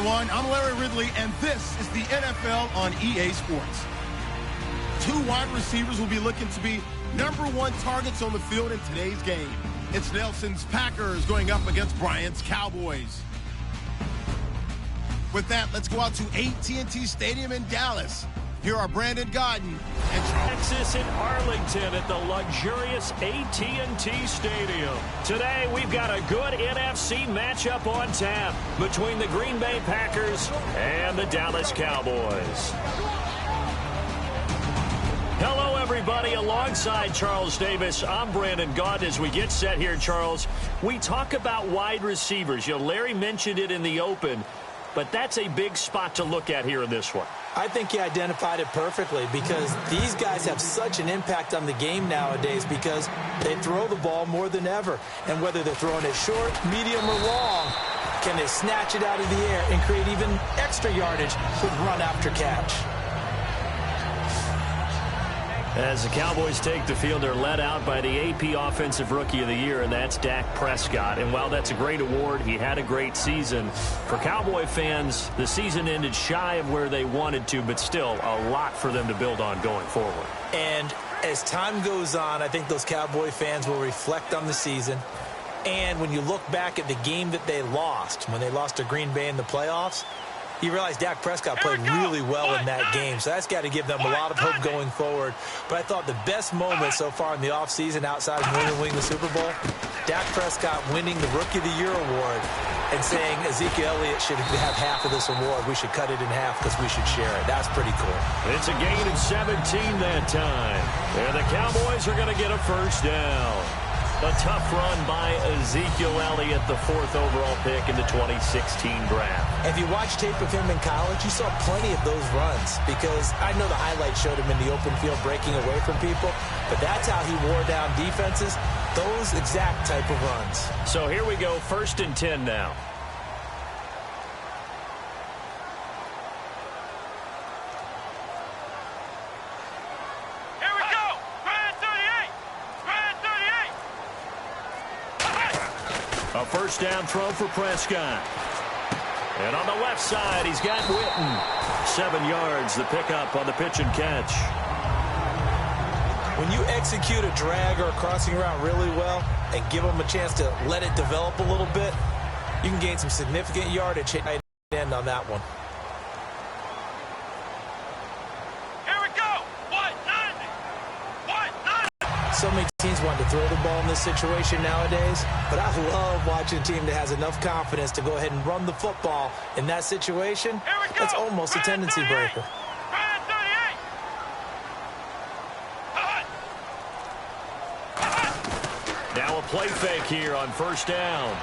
everyone. I'm Larry Ridley, and this is the NFL on EA Sports. Two wide receivers will be looking to be #1 targets on the field in today's game. It's Nelson's Packers going up against Bryant's Cowboys. With that, let's go out to AT&T Stadium in Dallas. Here are Brandon Godden and Texas in Arlington at the luxurious AT&T Stadium. Today, we've got a good NFC matchup on tap between the Green Bay Packers and the Dallas Cowboys. Hello, everybody. Alongside Charles Davis, I'm Brandon Godden. As we get set here, Charles, we talk about wide receivers. You know, Larry mentioned it in the open, but that's a big spot to look at here in this one. I think he identified it perfectly because these guys have such an impact on the game nowadays because they throw the ball more than ever. And whether they're throwing it short, medium, or long, can they snatch it out of the air and create even extra yardage with run after catch? As the Cowboys take the field, they're led out by the AP Offensive Rookie of the Year, and that's Dak Prescott. And while that's a great award, he had a great season. For Cowboy fans, the season ended shy of where they wanted to, but still a lot for them to build on going forward. And as time goes on, I think those Cowboy fans will reflect on the season. And when you look back at the game that they lost, when they lost to Green Bay in the playoffs, you realize Dak Prescott played really well in that game, so that's got to give them a lot of hope going forward. But I thought the best moment so far in the offseason outside of winning the Super Bowl, Dak Prescott winning the Rookie of the Year award and saying Ezekiel Elliott should have half of this award. We should cut it in half because we should share it. That's pretty cool. It's a gain of 17 that time. And the Cowboys are going to get a first down. A tough run by Ezekiel Elliott, the 4th overall pick in the 2016 draft. If you watch tape of him in college, you saw plenty of those runs because I know the highlights showed him in the open field breaking away from people, but that's how he wore down defenses, those exact type of runs. So here we go, 1st and 10 now. A first down throw for Prescott. And on the left side, he's got Witten. 7 yards, the pickup on the pitch and catch. When you execute a drag or a crossing route really well and give them a chance to let it develop a little bit, you can gain some significant yardage at tight end on that one. So many teams want to throw the ball in this situation nowadays, but I love watching a team that has enough confidence to go ahead and run the football in that situation. That's almost a tendency breaker. Now a play fake here on first down.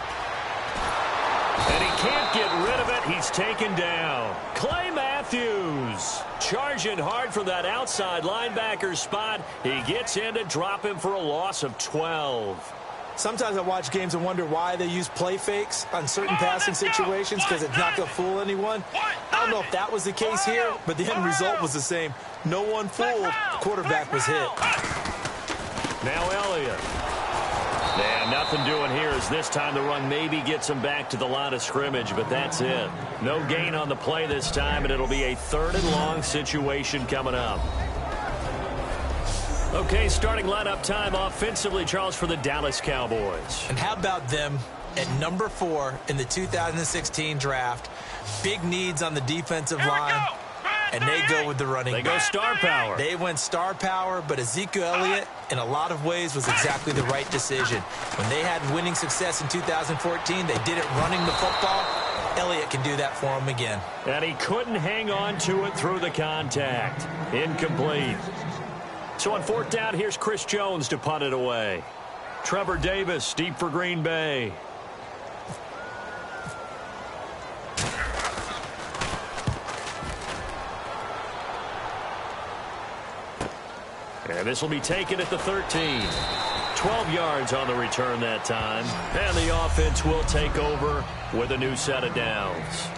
And he can't get rid of it. He's taken down. Clay Matthews charging hard for that outside linebacker spot. He gets in to drop him for a loss of 12. Sometimes I watch games and wonder why they use play fakes on certain passing situations because it's not going to fool anyone. I don't know if that was the case here, but the end result was the same. No one fooled. The quarterback was hit. Now Elliott. And nothing doing here as this time the run maybe gets him back to the line of scrimmage, but that's it. No gain on the play this time, and it'll be a 3rd and long situation coming up. Okay, starting lineup time offensively, Charles, for the Dallas Cowboys. And how about them at number 4 in the 2016 draft? Big needs on the defensive line. And they go with the running back. They go star power. They went star power, but Ezekiel Elliott, in a lot of ways, was exactly the right decision. When they had winning success in 2014, they did it running the football. Elliott can do that for them again. And he couldn't hang on to it through the contact. Incomplete. So on 4th down, here's Chris Jones to punt it away. Trevor Davis, deep for Green Bay. And this will be taken at the 13. 12 yards on the return that time. And the offense will take over with a new set of downs.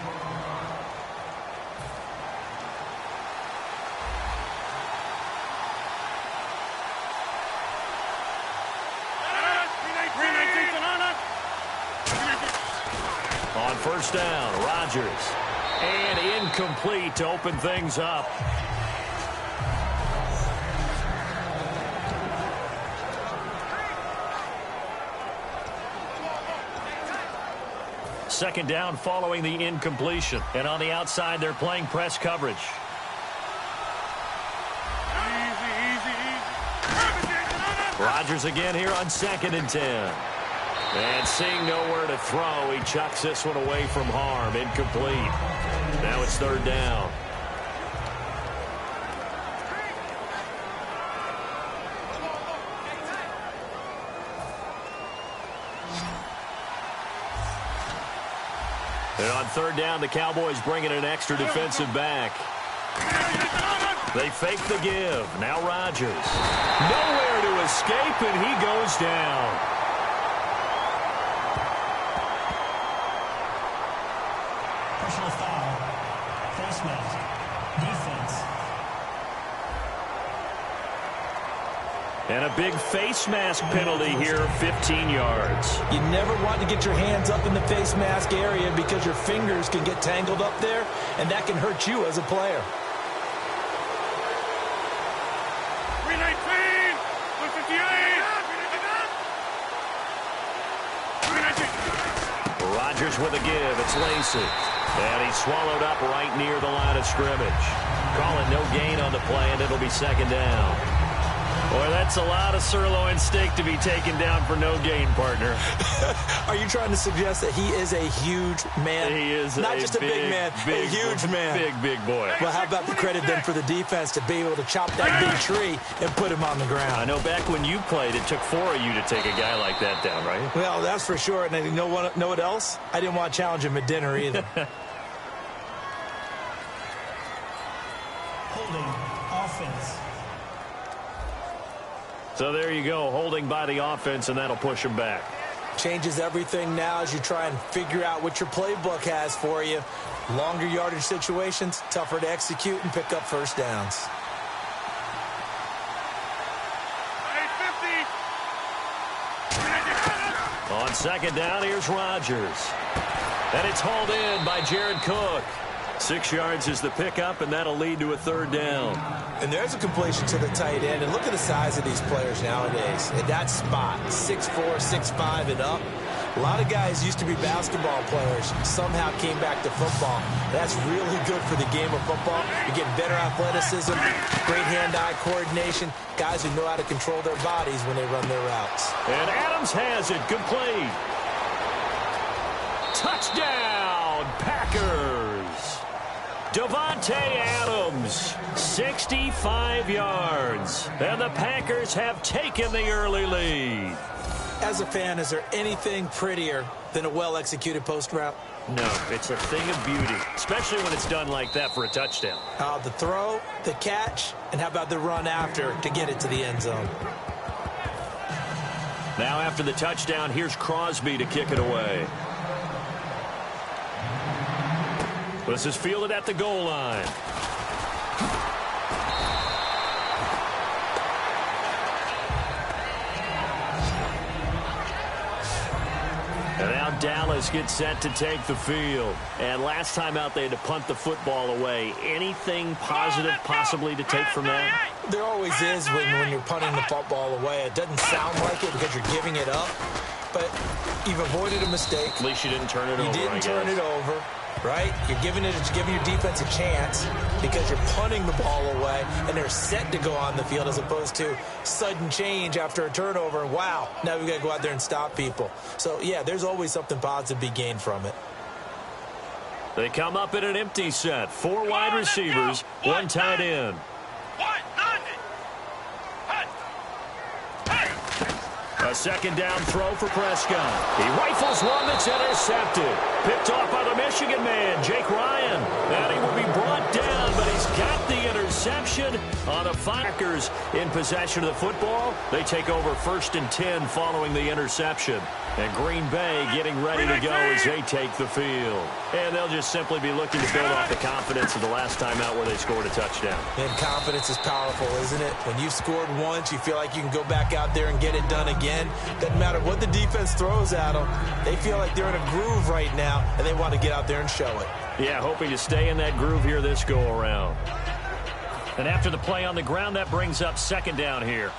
On first down, Rodgers. And incomplete to open things up. Second down following the incompletion. And on the outside, they're playing press coverage. Rodgers again here on 2nd and 10. And seeing nowhere to throw, he chucks this one away from harm. Incomplete. Now it's 3rd down. And on 3rd down, the Cowboys bring in an extra defensive back. They fake the give. Now Rodgers. Nowhere to escape, and he goes down. Personal foul. Face mask. Defense. And a big face mask penalty here, 15 yards. You never want to get your hands up in the face mask area because your fingers can get tangled up there, and that can hurt you as a player. 319, 158. Rodgers with a give. It's Lacy. And he's swallowed up right near the line of scrimmage. Call it no gain on the play, and it'll be 2nd down. Boy, that's a lot of sirloin steak to be taken down for no gain, partner. Are you trying to suggest that he is a huge man? He is not just a big man, a huge man. Big boy. Well, how about the credit then for the defense to be able to chop that big tree and put him on the ground? I know back when you played, it took 4 of you to take a guy like that down, right? Well, that's for sure. And you know what else? I didn't want to challenge him at dinner either. Holding. Offense. So there you go, holding by the offense, and that'll push him back. Changes everything now as you try and figure out what your playbook has for you. Longer yardage situations, tougher to execute and pick up first downs. 850. On 2nd down, here's Rodgers. And it's hauled in by Jared Cook. 6 yards is the pickup, and that'll lead to a 3rd down. And there's a completion to the tight end. And look at the size of these players nowadays. At that spot, 6'4", 6'5", and up. A lot of guys used to be basketball players, somehow came back to football. That's really good for the game of football. You're getting better athleticism, great hand-eye coordination, guys who know how to control their bodies when they run their routes. And Adams has it, complete. Touchdown, Packers. Davante Adams, 65 yards. And the Packers have taken the early lead. As a fan, is there anything prettier than a well-executed post route? No, it's a thing of beauty, especially when it's done like that for a touchdown. The throw, the catch, and how about the run after to get it to the end zone? Now after the touchdown, here's Crosby to kick it away. This is fielded at the goal line. And now Dallas gets set to take the field. And last time out, they had to punt the football away. Anything positive possibly to take from that? There always is when you're punting the football away. It doesn't sound like it because you're giving it up. But you've avoided a mistake. At least you didn't turn it over, You didn't turn it over. Right? You're giving your defense a chance because you're punting the ball away and they're set to go on the field as opposed to sudden change after a turnover. And wow, now we've got to go out there and stop people. So, yeah, there's always something positive to be gained from it. They come up in an empty set. 4 wide receivers, 1 tight end. A 2nd down throw for Prescott. He rifles one that's intercepted. Picked off by the Michigan man, Jake Ryan. And he will be brought down, but he's got the interception. reception on the Packers in possession of the football. They take over 1st and 10 following the interception. And Green Bay getting ready to go as they take the field. And they'll just simply be looking to build off the confidence of the last time out where they scored a touchdown. And confidence is powerful, isn't it? When you've scored once, you feel like you can go back out there and get it done again. Doesn't matter what the defense throws at them. They feel like they're in a groove right now, and they want to get out there and show it. Yeah, hoping to stay in that groove here this go-around. And after the play on the ground, that brings up 2nd down here.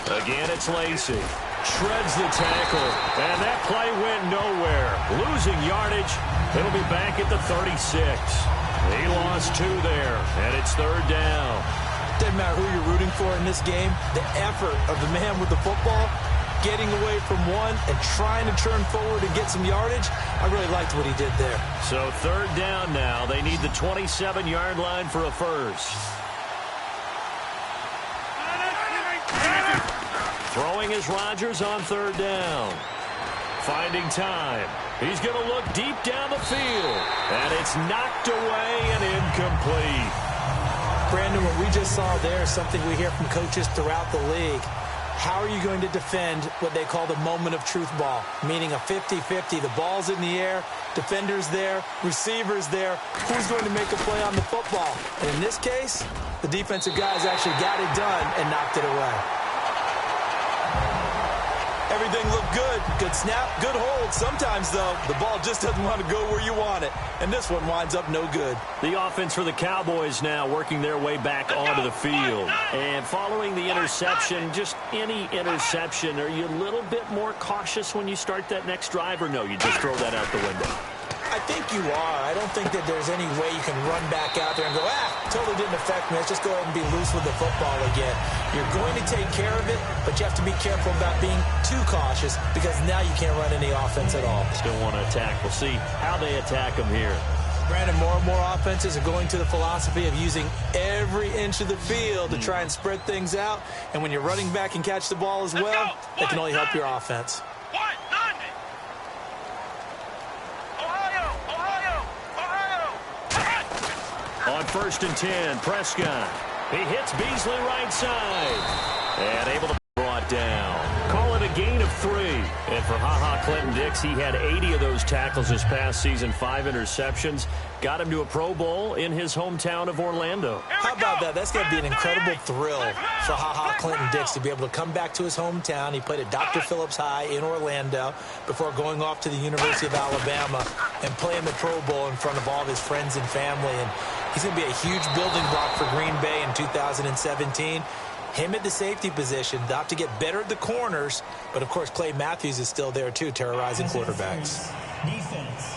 Again, it's Lacy. Shreds the tackle, and that play went nowhere. Losing yardage. It'll be back at the 36. He lost 2 there, and it's 3rd down. Doesn't matter who you're rooting for in this game. The effort of the man with the football, getting away from one and trying to turn forward and get some yardage, I really liked what he did there. So 3rd down now. They need the 27-yard line for a first. Throwing is Rodgers on 3rd down. Finding time. He's going to look deep down the field. And it's knocked away and incomplete. Brandon, what we just saw there is something we hear from coaches throughout the league. How are you going to defend what they call the moment of truth ball, meaning a 50-50? The ball's in the air, defender's there, receiver's there. Who's going to make a play on the football? And in this case, the defensive guys actually got it done and knocked it away. Everything looked good. Good snap, good hold. Sometimes, though, the ball just doesn't want to go where you want it. And this one winds up no good. The offense for the Cowboys now working their way back onto the field. And following the interception, just any interception, are you a little bit more cautious when you start that next drive, or no, you just throw that out the window? I think you are. I don't think that there's any way you can run back out there and go, totally didn't affect me. Let's just go ahead and be loose with the football again. You're going to take care of it, but you have to be careful about being too cautious because now you can't run any offense at all. Still want to attack. We'll see how they attack them here. Brandon, more and more offenses are going to the philosophy of using every inch of the field to try and spread things out. And when you're running back and catch the ball as well, that can only help your offense. On 1st and 10, Prescott. He hits Beasley right side. And able to be brought down. Call it a gain of 3. And for Clinton-Dix, he had 80 of those tackles this past season, 5 interceptions. Got him to a Pro Bowl in his hometown of Orlando. How about that? That's going to be an incredible thrill for Clinton-Dix to be able to come back to his hometown. He played at Dr. Phillips High in Orlando before going off to the University of Alabama and playing the Pro Bowl in front of all of his friends and family. And he's going to be a huge building block for Green Bay in 2017. Him at the safety position, they'll have to get better at the corners, but of course Clay Matthews is still there too, terrorizing quarterbacks. Defense.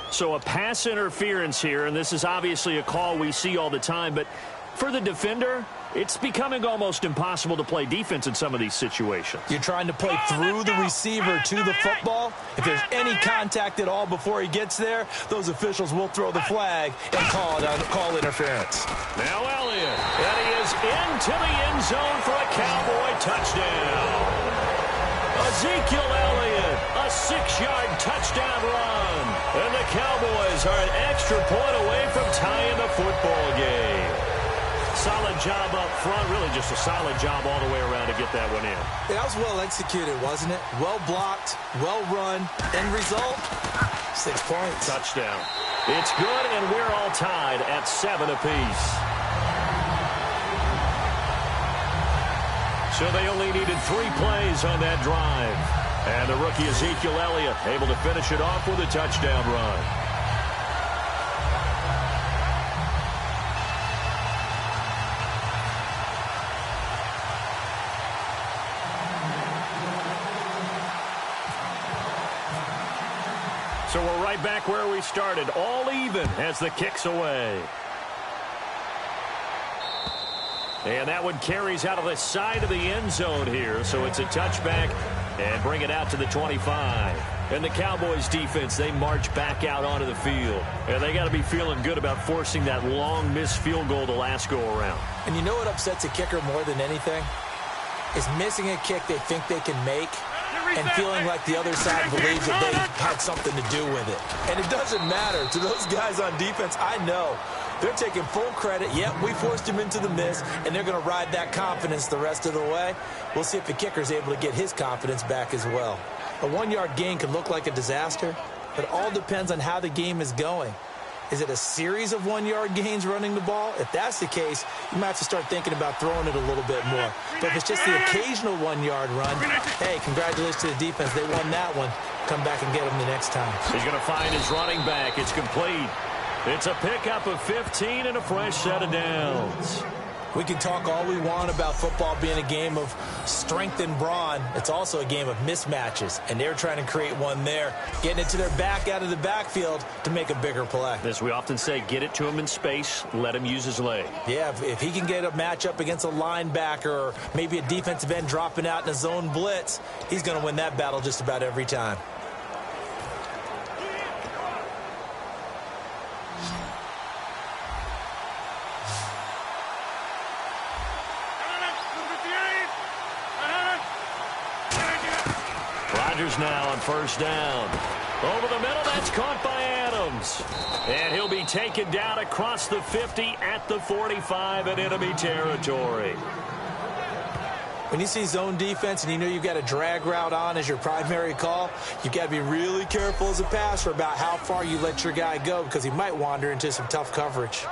So a pass interference here, and this is obviously a call we see all the time, but for the defender, it's becoming almost impossible to play defense in some of these situations. You're trying to play through the receiver to the football. If there's any contact at all before he gets there, those officials will throw the flag and call interference. Now Elliott, and he is into the end zone for a Cowboy touchdown. Ezekiel Elliott, a 6-yard touchdown run. And the Cowboys are an extra point away from tying the football game. Solid job up front, really just a solid job all the way around to get that one in. That was well executed, wasn't it? Well blocked, well run. End result, 6 points. Touchdown. It's good, and we're all tied at 7 apiece. So they only needed 3 plays on that drive. And the rookie Ezekiel Elliott able to finish it off with a touchdown run. So we're right back where we started, all even as the kick's away. And that one carries out of the side of the end zone here, so it's a touchback and bring it out to the 25. And the Cowboys defense, they march back out onto the field. And they got to be feeling good about forcing that long missed field goal the last go-around. And you know what upsets a kicker more than anything? Is missing a kick they think they can make and feeling like the other side believes that they had something to do with it. And it doesn't matter. To those guys on defense, I know they're taking full credit. Yep, we forced him into the miss, and they're going to ride that confidence the rest of the way. We'll see if the kicker's able to get his confidence back as well. A 1-yard gain could look like a disaster, but it all depends on how the game is going. Is it a series of 1-yard gains running the ball? If that's the case, you might have to start thinking about throwing it a little bit more. But if it's just the occasional 1-yard run, hey, congratulations to the defense. They won that one. Come back and get them the next time. He's going to find his running back. It's complete. It's a pickup of 15 and a fresh set of downs. We can talk all we want about football being a game of strength and brawn. It's also a game of mismatches, and they're trying to create one there, getting it to their back out of the backfield to make a bigger play. As we often say, get it to him in space, let him use his leg. Yeah, if he can get a matchup against a linebacker or maybe a defensive end dropping out in a zone blitz, he's going to win that battle just about every time. Now on first down. Over the middle, that's caught by Adams. And he'll be taken down across the 50 at the 45 in enemy territory. When you see zone defense and you know you've got a drag route on as your primary call, you've got to be really careful as a passer about how far you let your guy go because he might wander into some tough coverage.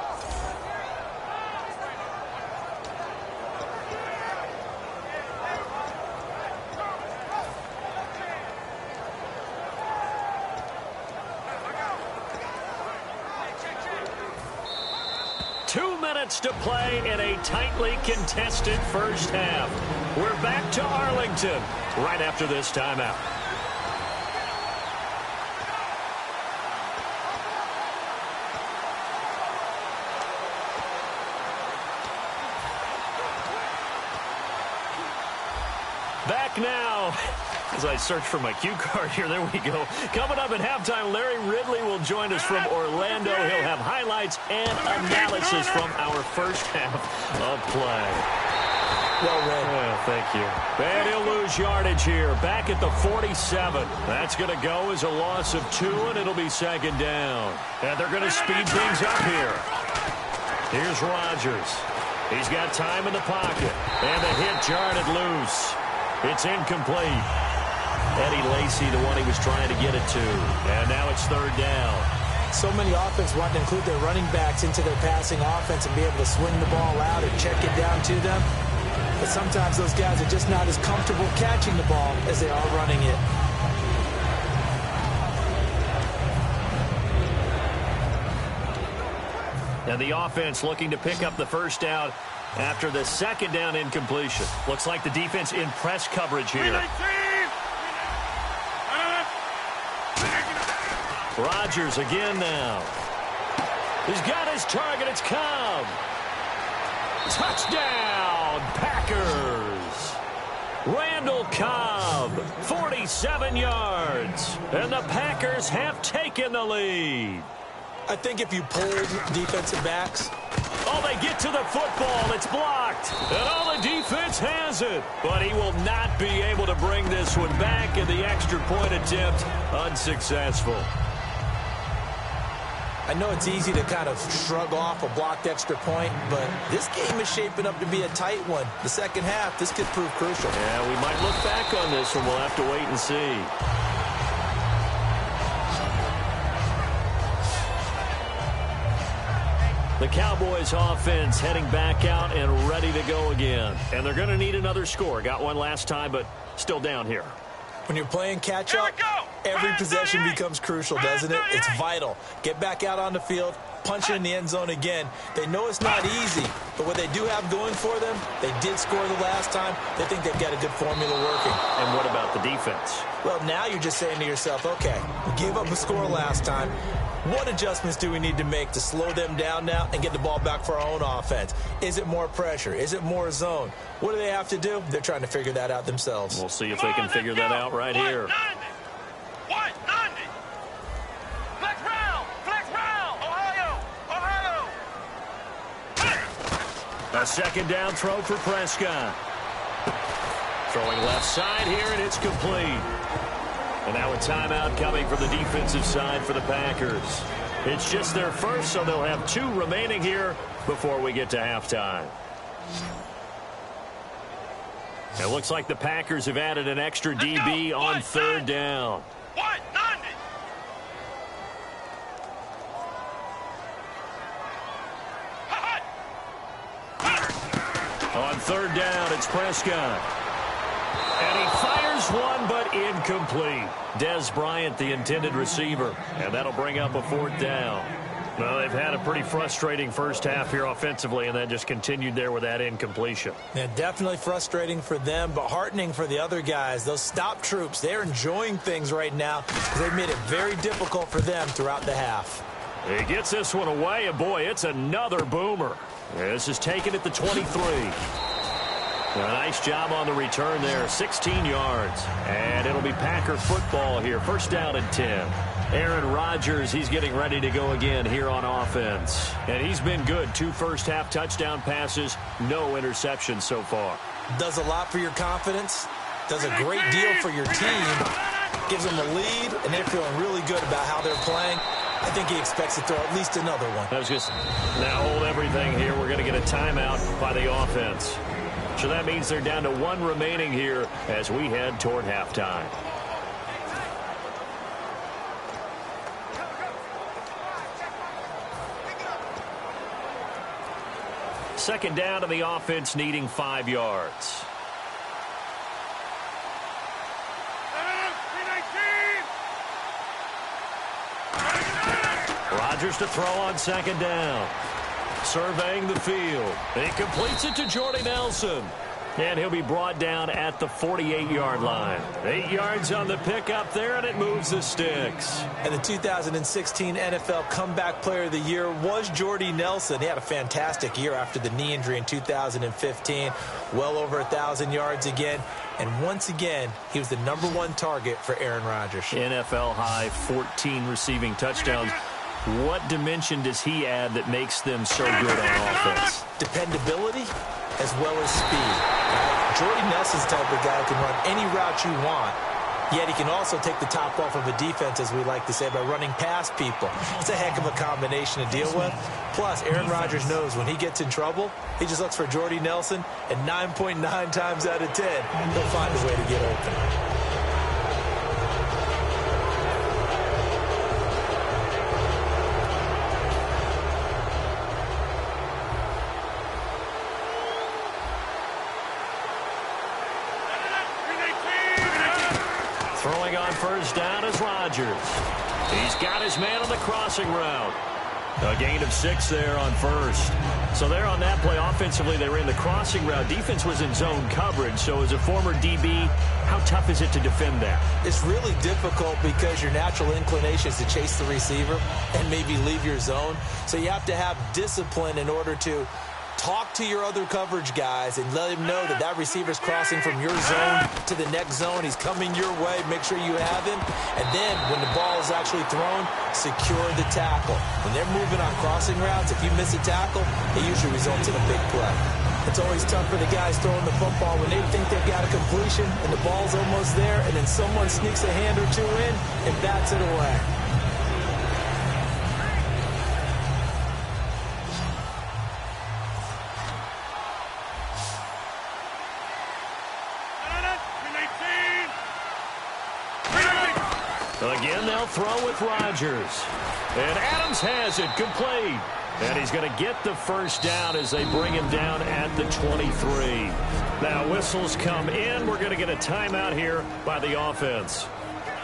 To play in a tightly contested first half. We're back to Arlington right after this timeout. Back now. As I search for my cue card here, there we go. Coming up at halftime, Larry Ridley will join us from Orlando. He'll have highlights and analysis from our first half of play. Well read. Oh, thank you. And he'll lose yardage here. Back at the 47. That's going to go as a loss of 2, and it'll be second down. And they're going to speed things up here. Here's Rodgers. He's got time in the pocket. And the hit jarred loose. It's incomplete. Eddie Lacy, the one he was trying to get it to. And now it's third down. So many offenses want to include their running backs into their passing offense and be able to swing the ball out and check it down to them. But sometimes those guys are just not as comfortable catching the ball as they are running it. And the offense looking to pick up the first down after the second down incompletion. Looks like the defense in press coverage here. Rodgers again now. He's got his target. It's Cobb. Touchdown, Packers. Randall Cobb, 47 yards. And the Packers have taken the lead. I think if you pulled defensive backs. Oh, they get to the football. It's blocked. And all the defense has it. But he will not be able to bring this one back, and the extra point attempt unsuccessful. I know it's easy to kind of shrug off a blocked extra point, but this game is shaping up to be a tight one. The second half, this could prove crucial. Yeah, we might look back on this one. We'll have to wait and see. The Cowboys offense heading back out and ready to go again. And they're going to need another score. Got one last time, but still down here. When you're playing catch-up, every possession becomes crucial, doesn't it? It's vital. Get back out on the field, punch it in the end zone again. They know it's not easy, but what they do have going for them, they did score the last time. They think they've got a good formula working. And what about the defense? Well, now you're just saying to yourself, okay, we gave up a score last time. What adjustments do we need to make to slow them down now and get the ball back for our own offense? Is it more pressure? Is it more zone? What do they have to do? They're trying to figure that out themselves. We'll see if they can figure that out right here. 190. Flex round, Ohio. A second down throw for Prescott. Throwing left side here, and it's complete. And now a timeout coming from the defensive side for the Packers. It's just their first, so they'll have 2 remaining here before we get to halftime. It looks like the Packers have added an extra DB on third down. On third down, it's Prescott. And he fires one, but incomplete. Dez Bryant, the intended receiver. And that'll bring up a 4th down. Well, they've had a pretty frustrating first half here offensively, and then just continued there with that incompletion. Yeah, definitely frustrating for them, but heartening for the other guys. Those stop troops, they're enjoying things right now because they've made it very difficult for them throughout the half. He gets this one away, and boy, it's another boomer. This is taken at the 23. A nice job on the return there, 16 yards. And it'll be Packer football here, 1st down and 10. Aaron Rodgers, he's getting ready to go again here on offense. And he's been good. 2 first-half touchdown passes, no interceptions so far. Does a lot for your confidence, does a great deal for your team, gives them a lead, and they're feeling really good about how they're playing. I think he expects to throw at least another one. That was just, now hold everything here. We're going to get a timeout by the offense. So that means they're down to 1 remaining here as we head toward halftime. Second down to the offense, needing 5 yards. Rodgers to throw on second down. Surveying the field. He completes it to Jordy Nelson. And he'll be brought down at the 48-yard line. 8 yards on the pickup there, and it moves the sticks. And the 2016 NFL Comeback Player of the Year was Jordy Nelson. He had a fantastic year after the knee injury in 2015. Well over 1,000 yards again. And once again, he was the #1 target for Aaron Rodgers. NFL high 14 receiving touchdowns. What dimension does he add that makes them so good on offense? Dependability as well as speed. Jordy Nelson's the type of guy who can run any route you want, yet he can also take the top off of a defense, as we like to say, by running past people. It's a heck of a combination to deal with. Plus, Aaron Rodgers knows when he gets in trouble, he just looks for Jordy Nelson, and 9.9 times out of 10, he'll find a way to get open. Throwing on first down is Rodgers. He's got his man on the crossing route. A gain of 6 there on first. So there on that play, offensively, they ran the crossing route. Defense was in zone coverage. So as a former DB, how tough is it to defend that? It's really difficult because your natural inclination is to chase the receiver and maybe leave your zone. So you have to have discipline in order to talk to your other coverage guys and let him know that that receiver's crossing from your zone to the next zone. He's coming your way. Make sure you have him. And then when the ball is actually thrown, secure the tackle. When they're moving on crossing routes, if you miss a tackle, it usually results in a big play. It's always tough for the guys throwing the football when they think they've got a completion and the ball's almost there, and then someone sneaks a hand or two in and bats it away. Again, they'll throw with Rodgers. And Adams has it complete. And he's going to get the first down as they bring him down at the 23. Now, whistles come in. We're going to get a timeout here by the offense.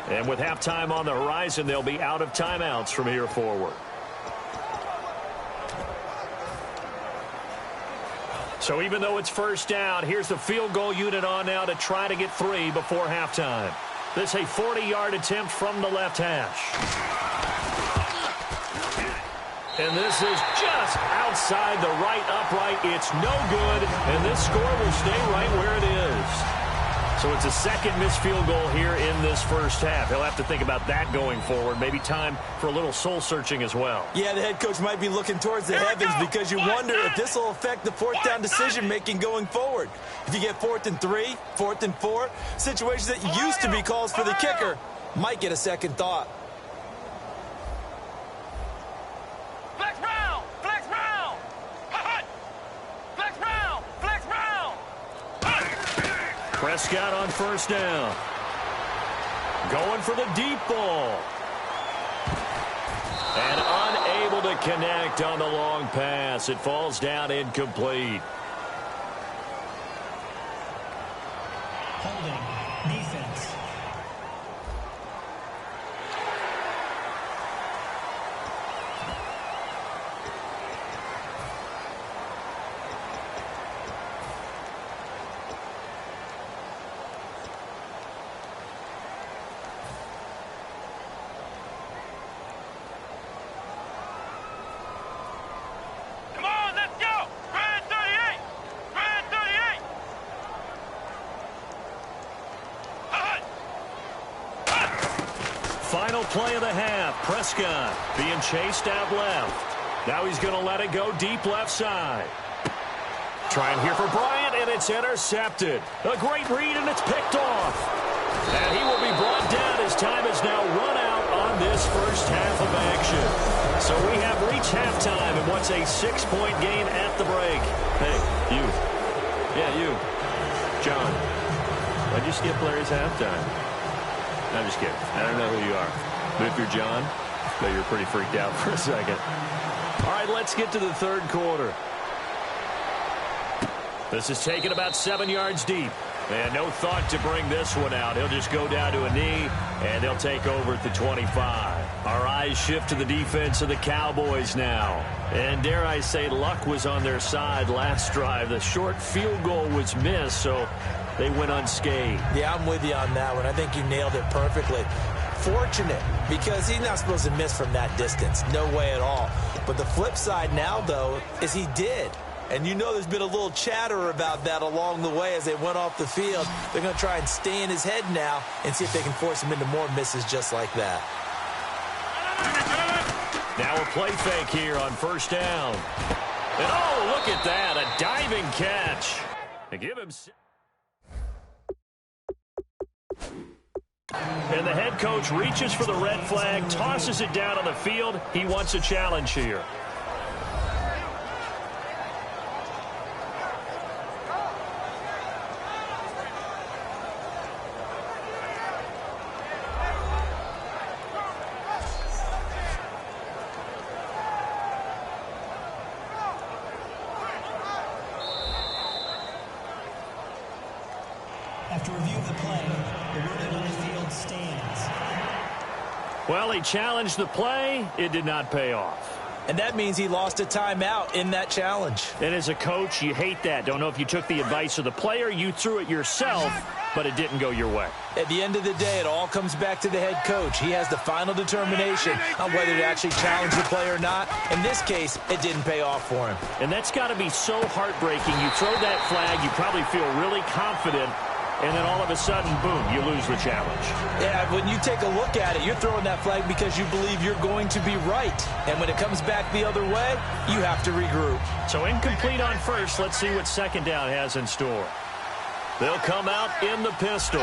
And with halftime on the horizon, they'll be out of timeouts from here forward. So even though it's first down, here's the field goal unit on now to try to get 3 before halftime. This is a 40-yard attempt from the left hash. And this is just outside the right upright. It's no good, and this score will stay right where it is. So it's a second missed field goal here in this first half. He'll have to think about that going forward. Maybe time for a little soul-searching as well. Yeah, the head coach might be looking towards the heavens because you wonder if this will affect the fourth down decision-making going forward. If you get 4th and 3, 4th and 4, situations that used to be calls for the kicker might get a second thought. Flex round! Flex round! Flex round! Flex round! Prescott on first down. Going for the deep ball. And unable to connect on the long pass. It falls down incomplete. Holding. Defense. Come on, let's go! Grand 38! Grand 38! Final play of the half. Prescott being chased out left. Now he's going to let it go deep left side. Trying here for Bryant, and it's intercepted. A great read, and it's picked off. And he will be brought down. His time is now run out on this first half of action. So we have reached halftime in what's a 6-point game at the break. Hey, you. Yeah, you. John. Why'd you skip Larry's halftime? I'm just kidding. I don't know who you are. But if you're John, I bet you're pretty freaked out for a second. All right, let's get to the third quarter. This is taken about 7 yards deep. And no thought to bring this one out. He'll just go down to a knee, and they'll take over at the 25. Our eyes shift to the defense of the Cowboys now. And dare I say, luck was on their side last drive. The short field goal was missed, so they went unscathed. Yeah, I'm with you on that one. I think you nailed it perfectly. Fortunate, because he's not supposed to miss from that distance. No way at all. But the flip side now, though, is he did. And you know there's been a little chatter about that along the way as they went off the field. They're going to try and stay in his head now and see if they can force him into more misses just like that. Now a play fake here on first down. And oh, look at that, a diving catch. And give him... And the head coach reaches for the red flag, tosses it down on the field. He wants a challenge here. After review of the play, the ruling on the field stands. Well, he challenged the play. It did not pay off. And that means he lost a timeout in that challenge. And as a coach, you hate that. Don't know if you took the advice of the player, you threw it yourself, but it didn't go your way. At the end of the day, it all comes back to the head coach. He has the final determination on whether to actually challenge the play or not. In this case, it didn't pay off for him. And that's got to be so heartbreaking. You throw that flag, you probably feel really confident, and then all of a sudden, boom, you lose the challenge. Yeah, when you take a look at it, you're throwing that flag because you believe you're going to be right. And when it comes back the other way, you have to regroup. So incomplete on first. Let's see what second down has in store. They'll come out in the pistol.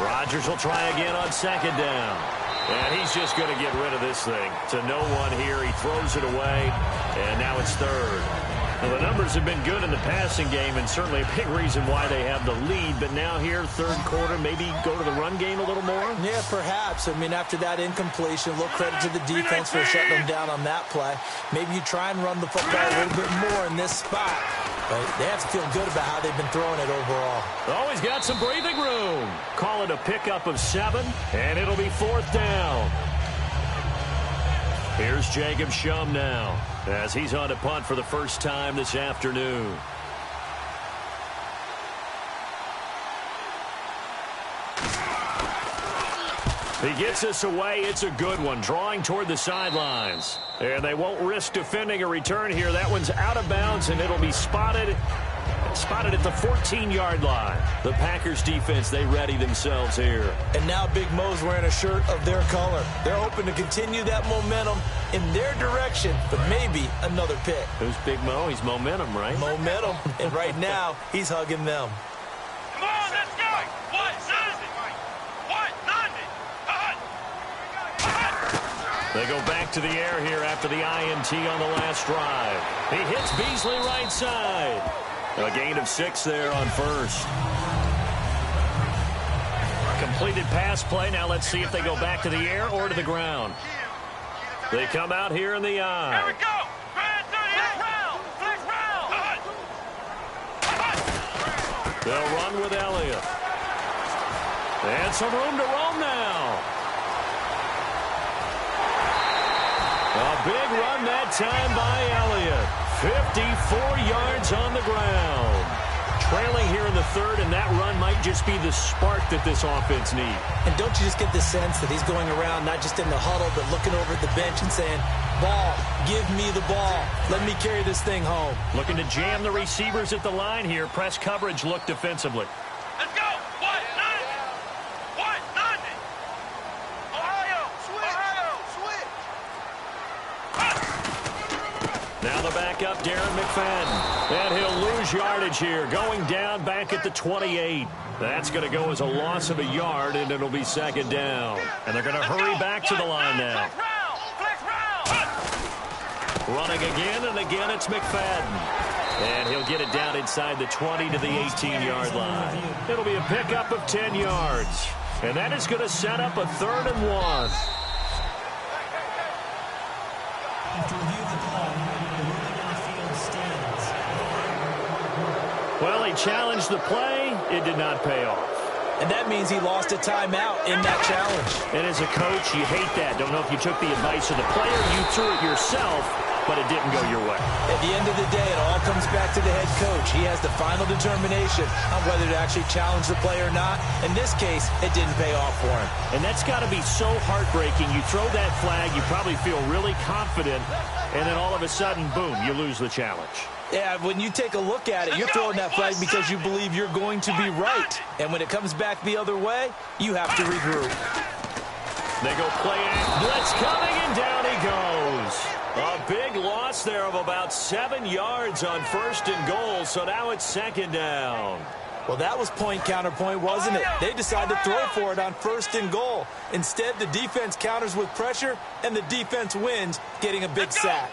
Rodgers will try again on second down. And he's just going to get rid of this thing. To no one here. He throws it away. And now it's third. Well, the numbers have been good in the passing game, and certainly a big reason why they have the lead. But now here, third quarter, maybe go to the run game a little more? Yeah, perhaps. I mean, after that incompletion, a little credit to the defense for shutting them down on that play. Maybe you try and run the football a little bit more in this spot. But they have to feel good about how they've been throwing it overall. Always got some breathing room. Call it a pickup of 7, and it'll be fourth down. Here's Jacob Shum now, as he's on to punt for the first time this afternoon. He gets us away. It's a good one, drawing toward the sidelines. And they won't risk defending a return here. That one's out of bounds, and it'll be spotted at the 14-yard line. The Packers defense, they ready themselves here. And now Big Mo's wearing a shirt of their color. They're hoping to continue that momentum in their direction, but maybe another pick. Who's Big Mo? He's momentum, right? Momentum. And right now, he's hugging them. Come on, let's go. What? 90. They go back to the air here after the INT on the last drive. He hits Beasley right side. A gain of 6 there on first. Completed pass play. Now let's see if they go back to the air or to the ground. They come out here in the eye. Here we go. Flex round. They'll run with Elliott. And some room to roam now. A big run that time by Elliott. 54 yards on the ground. Trailing here in the third, and that run might just be the spark that this offense needs. And don't you just get the sense that he's going around not just in the huddle, but looking over at the bench and saying, ball, give me the ball. Let me carry this thing home. Looking to jam the receivers at the line here. Press coverage look defensively. Let's go. What? 90. Ohio. Switch. Now the backup, Darren McFadden. And he'll lose yardage here, going down back at the 28. That's going to go as a loss of a yard, and it'll be second down. And they're going to hurry back to the line now. Flex round. Running again, and again it's McFadden. And he'll get it down inside the 20 to the 18-yard line. It'll be a pickup of 10 yards. And that is going to set up a 3rd and 1. After review of the call, the ruling on the field stands. Well, he challenged the play. It did not pay off. And that means he lost a timeout in that challenge. And as a coach, you hate that. Don't know if you took the advice of the player. You threw it yourself, but it didn't go your way. At the end of the day, it all comes back to the head coach. He has the final determination on whether to actually challenge the play or not. In this case, it didn't pay off for him. And that's got to be so heartbreaking. You throw that flag, you probably feel really confident, and then all of a sudden, boom, you lose the challenge. Yeah, when you take a look at it, you're throwing that flag because you believe you're going to be right. And when it comes back the other way, you have to regroup. They go play act. Blitz coming, and down he goes. A big loss there of about 7 yards on 1st and goal, so now it's 2nd down. Well, that was point counterpoint, wasn't it? They decided to throw for it on 1st and goal. Instead, the defense counters with pressure, and the defense wins, getting a big sack.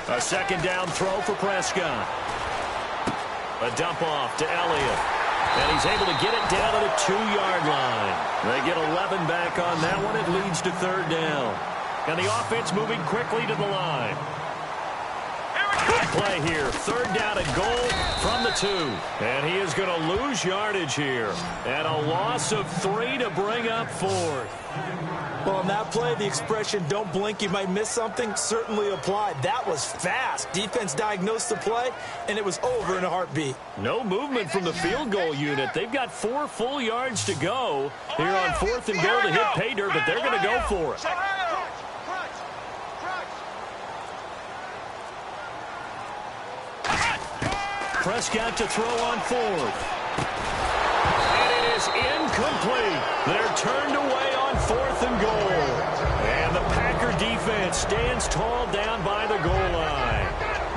A 2nd down throw for Prescott. A dump off to Elliott. And he's able to get it down to the 2-yard line. They get 11 back on that one. It leads to 3rd down. And the offense moving quickly to the line. Good play here. 3rd down and goal from the 2. And he is going to lose yardage here. And a loss of 3 to bring up 4th. Well, on that play, the expression, don't blink, you might miss something, certainly applied. That was fast. Defense diagnosed the play, and it was over in a heartbeat. No movement from the field goal unit. They've got 4 full yards to go here on 4th and goal to hit pay dirt, but they're going to go for it. Prescott to throw on 4th. And it is incomplete. They're turned away on 4th and goal. And the Packer defense stands tall down by the goal line.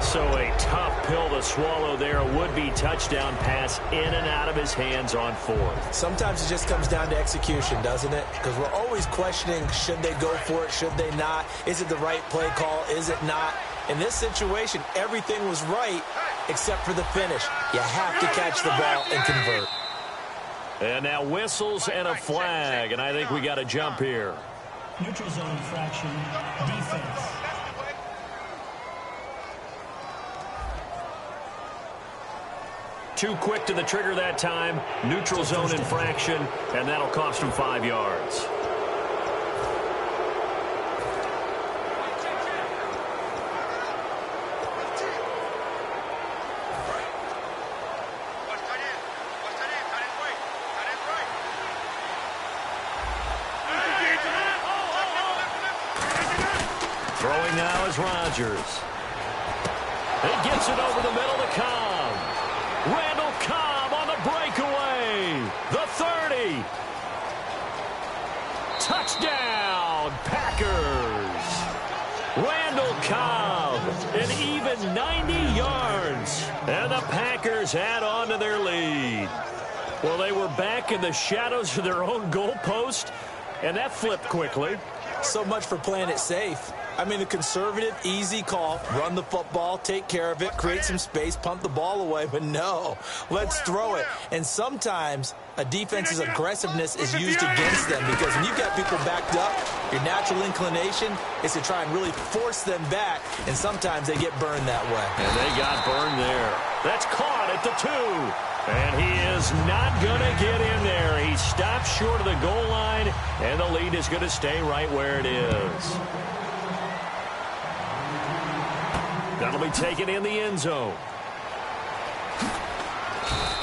So a tough pill to swallow there. A would-be touchdown pass in and out of his hands on 4th. Sometimes it just comes down to execution, doesn't it? Because we're always questioning, should they go for it, should they not? Is it the right play call, is it not? In this situation, everything was right except for the finish. You have to catch the ball and convert. And now whistles and a flag, and I think we got a jump here. Neutral zone infraction, defense. Too quick to the trigger that time. Neutral zone infraction, and that'll cost him 5 yards. has Rodgers. He gets it over the middle to Cobb. Randall Cobb on the breakaway. The 30. Touchdown, Packers. Randall Cobb, an even 90 yards. And the Packers add on to their lead. Well, they were back in the shadows of their own goalpost, and that flipped quickly. So much for playing it safe. I mean, the conservative, easy call, run the football, take care of it, create some space, pump the ball away. But no, let's throw it. And sometimes a defense's aggressiveness is used against them because when you've got people backed up, your natural inclination is to try and really force them back, and sometimes they get burned that way. And they got burned there. That's caught at the 2. And he is not going to get in there. He stops short of the goal line, and the lead is going to stay right where it is. That'll be taken in the end zone.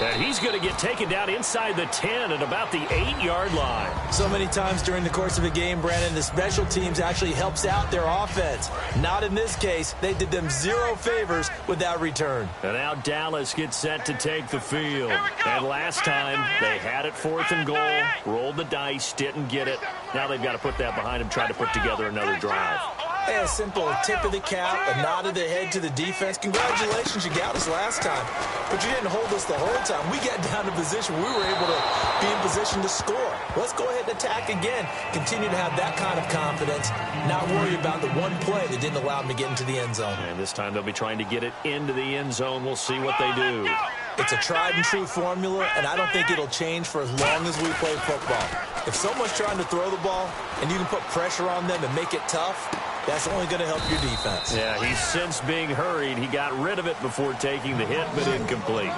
And he's going to get taken down inside the 10 at about the 8-yard line. So many times during the course of a game, Brandon, the special teams actually helps out their offense. Not in this case. They did them zero favors with that return. And now Dallas gets set to take the field. And last time, they had it 4th and goal, rolled the dice, didn't get it. Now they've got to put that behind them, try to put together another drive. A simple tip of the cap, a nod of the head to the defense. Congratulations, you got us last time. But you didn't hold us the whole time. We got down to position. We were able to be in position to score. Let's go ahead and attack again. Continue to have that kind of confidence. Not worry about the one play that didn't allow them to get into the end zone. And this time they'll be trying to get it into the end zone. We'll see what they do. It's a tried and true formula, and I don't think it'll change for as long as we play football. If someone's trying to throw the ball and you can put pressure on them and make it tough, that's only going to help your defense. Yeah, he's since being hurried. He got rid of it before taking the hit, but incomplete.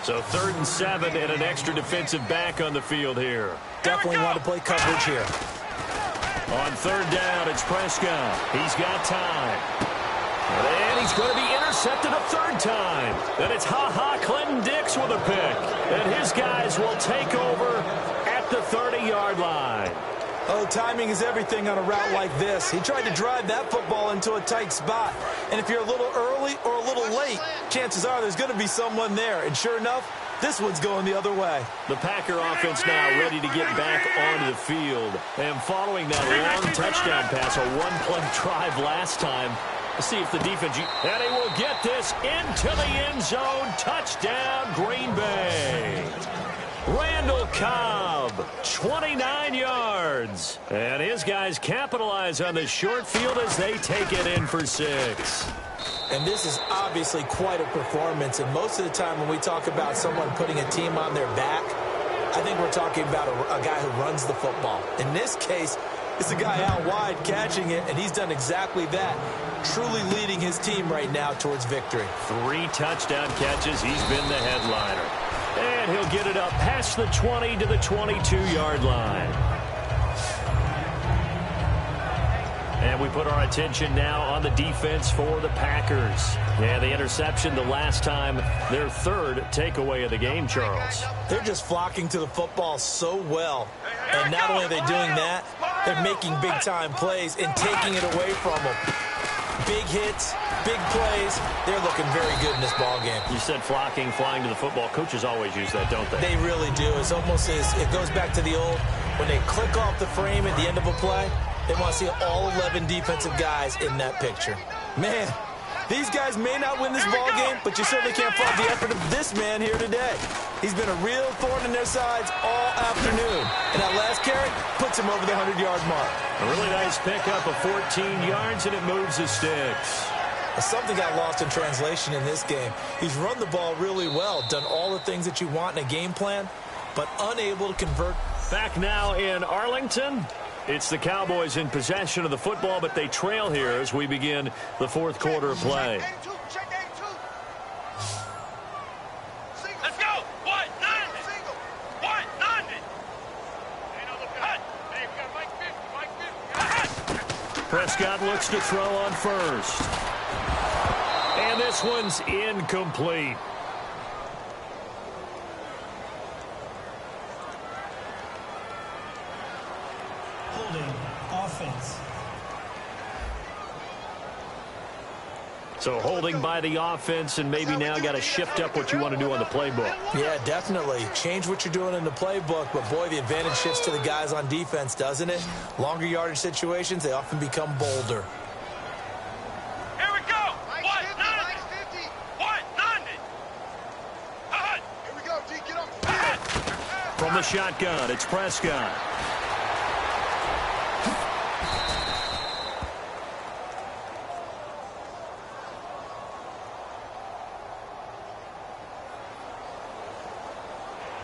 So 3rd and 7 and an extra defensive back on the field here. Definitely want to play coverage here. On 3rd down, it's Prescott. He's got time. And he's going to be intercepted a 3rd time. And it's Clinton Dix with a pick. And his guys will take over at the 30-yard line. Oh, timing is everything on a route like this. He tried to drive that football into a tight spot. And if you're a little early or a little late, chances are there's going to be someone there. And sure enough, this one's going the other way. The Packer offense now ready to get back onto the field. And following that long touchdown pass, a one-play drive last time, let's see if the defense... And he will get this into the end zone. Touchdown, Green Bay. Randall Cobb, 29 yards. And his guys capitalize on the short field as they take it in for 6. And this is obviously quite a performance. And most of the time when we talk about someone putting a team on their back, I think we're talking about a guy who runs the football. In this case, it's a guy out wide catching it, and he's done exactly that, truly leading his team right now towards victory. 3 touchdown catches. He's been the headliner. And he'll get it up past the 20 to the 22-yard line. And we put our attention now on the defense for the Packers. Yeah, the interception the last time, their 3rd takeaway of the game, Charles. They're just flocking to the football so well. And not only are they doing that, they're making big-time plays and taking it away from them. Big hits, big plays. They're looking very good in this ball game. You said flocking, flying to the football. Coaches always use that, don't they? They really do. It's almost as it goes back to the old, when they click off the frame at the end of a play, they want to see all 11 defensive guys in that picture. Man, these guys may not win this ball game, but you certainly can't fault the effort of this man here today. He's been a real thorn in their sides all afternoon. And that last carry puts him over the 100-yard mark. A really nice pickup of 14 yards, and it moves the sticks. Something got lost in translation in this game. He's run the ball really well, done all the things that you want in a game plan, but unable to convert. Back now in Arlington. It's the Cowboys in possession of the football, but they trail here as we begin the 4th quarter of play. Let's go. What? Prescott looks to throw on 1st. And this one's incomplete. Holding offense. So holding by the offense, and maybe now got to shift up what you want to do on the playbook. Yeah, definitely. Change what you're doing in the playbook, but boy, the advantage shifts to the guys on defense, doesn't it? Longer yardage situations, they often become bolder. Here we go. 190. 190. Ahead. Here we go, D. Get up. Ahead. From the shotgun, it's Prescott.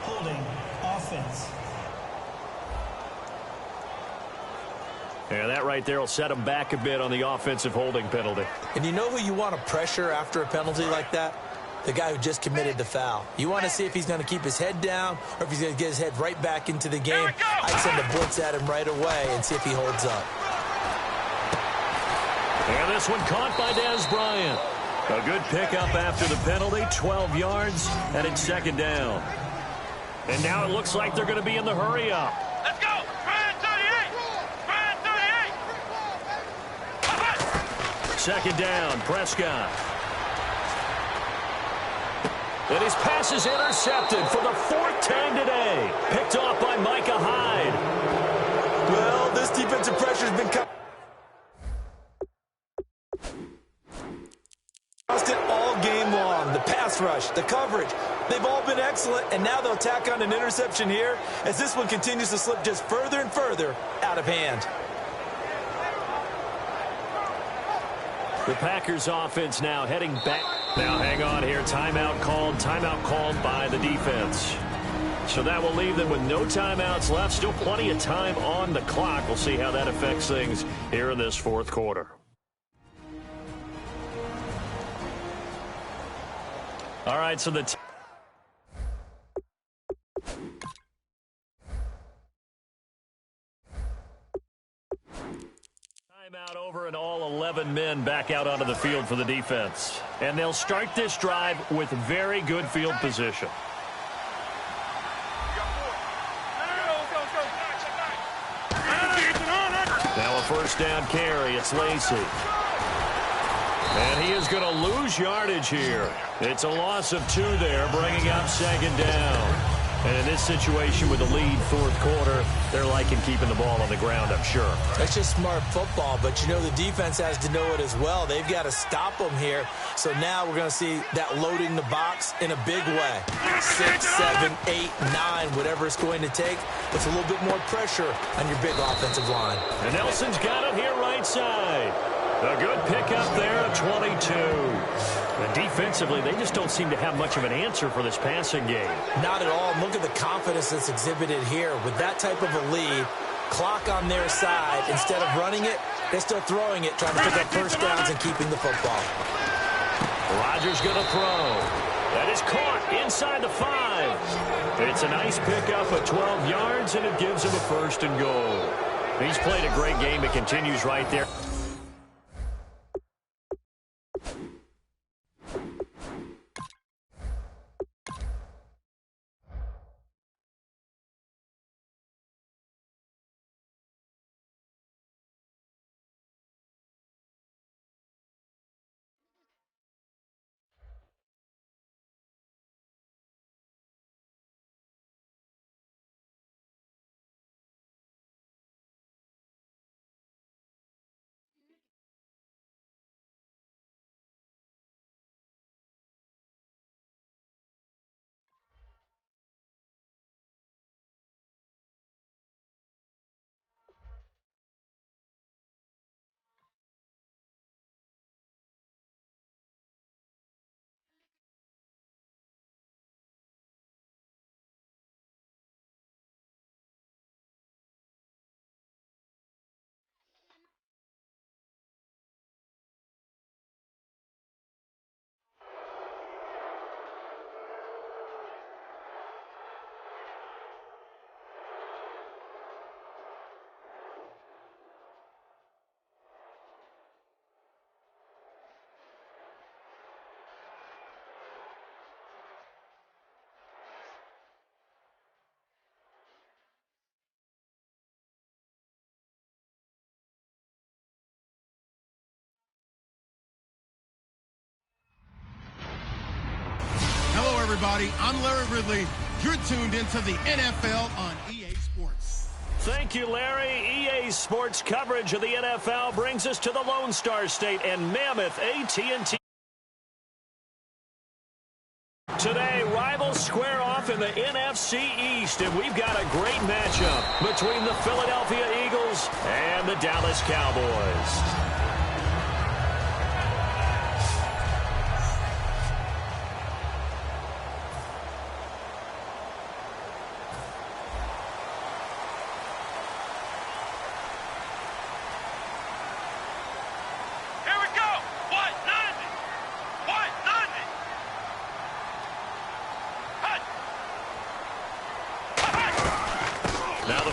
Holding. Offense. Yeah, that right there will set him back a bit on the offensive holding penalty. And you know who you want to pressure after a penalty like that? The guy who just committed the foul. You want to see if he's going to keep his head down or if he's going to get his head right back into the game. I'd send a blitz at him right away and see if he holds up. And this one caught by Dez Bryant. A good pickup after the penalty, 12 yards, and it's second down. And now it looks like they're going to be in the hurry-up. Let's go. 38. Second down, Prescott. And his pass is intercepted for the fourth time today. Picked off by Micah Hyde. Well, this defensive pressure has been constant all game long. The pass rush, the coverage, they've all been excellent, and now they'll tack on an interception here as this one continues to slip just further and further out of hand. The Packers offense now heading back. Now hang on here. Timeout called by the defense. So that will leave them with no timeouts left. Still plenty of time on the clock. We'll see how that affects things here in this fourth quarter. All right, so the timeout over and all 11 men back out onto the field for the defense. And they'll start this drive with very good field position. Now a first down carry. It's Lacy. And he is going to lose yardage here. It's a loss of 2 there, bringing up second down. And in this situation with the lead fourth quarter, they're liking keeping the ball on the ground, I'm sure. That's just smart football, but you know the defense has to know it as well. They've got to stop them here. So now we're going to see that loading the box in a big way. 6, 7, 8, 9, whatever it's going to take. With a little bit more pressure on your big offensive line. And Nelson's got it here right side. A good pickup there at 22. And defensively, they just don't seem to have much of an answer for this passing game. Not at all. Look at the confidence that's exhibited here. With that type of a lead, clock on their side, instead of running it, they're still throwing it, trying to pick up first downs and keeping the football. Rodgers going to throw. That is caught inside the 5. It's a nice pickup of 12 yards, and it gives him a first and goal. He's played a great game. It continues right there. everybody. I'm Larry Ridley. You're tuned into the NFL on EA Sports. Thank you, Larry. EA Sports coverage of the NFL brings us to the Lone Star State and Mammoth AT&T. Today, rivals square off in the NFC East, and we've got a great matchup between the Philadelphia Eagles and the Dallas Cowboys.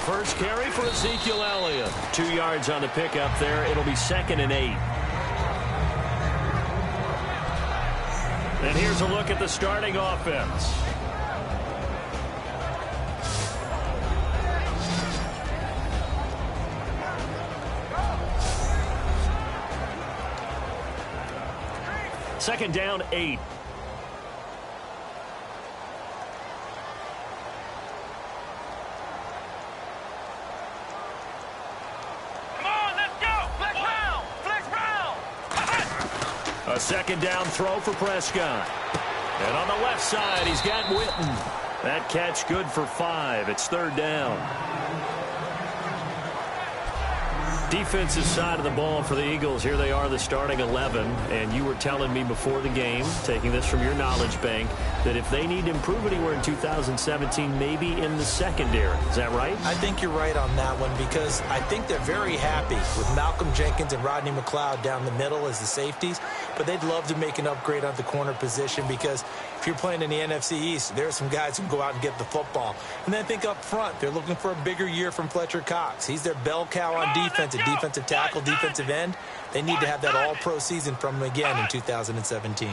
First carry for Ezekiel Elliott. 2 yards on the pickup there. It'll be 2nd and 8. And here's a look at the starting offense. Second down, 8. A second down throw for Prescott. And on the left side, he's got Witten. That catch good for 5. It's 3rd down. Defensive side of the ball for the Eagles. Here they are, the starting 11. And you were telling me before the game, taking this from your knowledge bank, that if they need to improve anywhere in 2017, maybe in the secondary. Is that right? I think you're right on that one because I think they're very happy with Malcolm Jenkins and Rodney McLeod down the middle as the safeties. But they'd love to make an upgrade at the corner position because if you're playing in the NFC East, there are some guys who can go out and get the football. And then I think up front, they're looking for a bigger year from Fletcher Cox. He's their bell cow on defense, a defensive tackle, defensive end. They need to have that all-pro season from him again in 2017.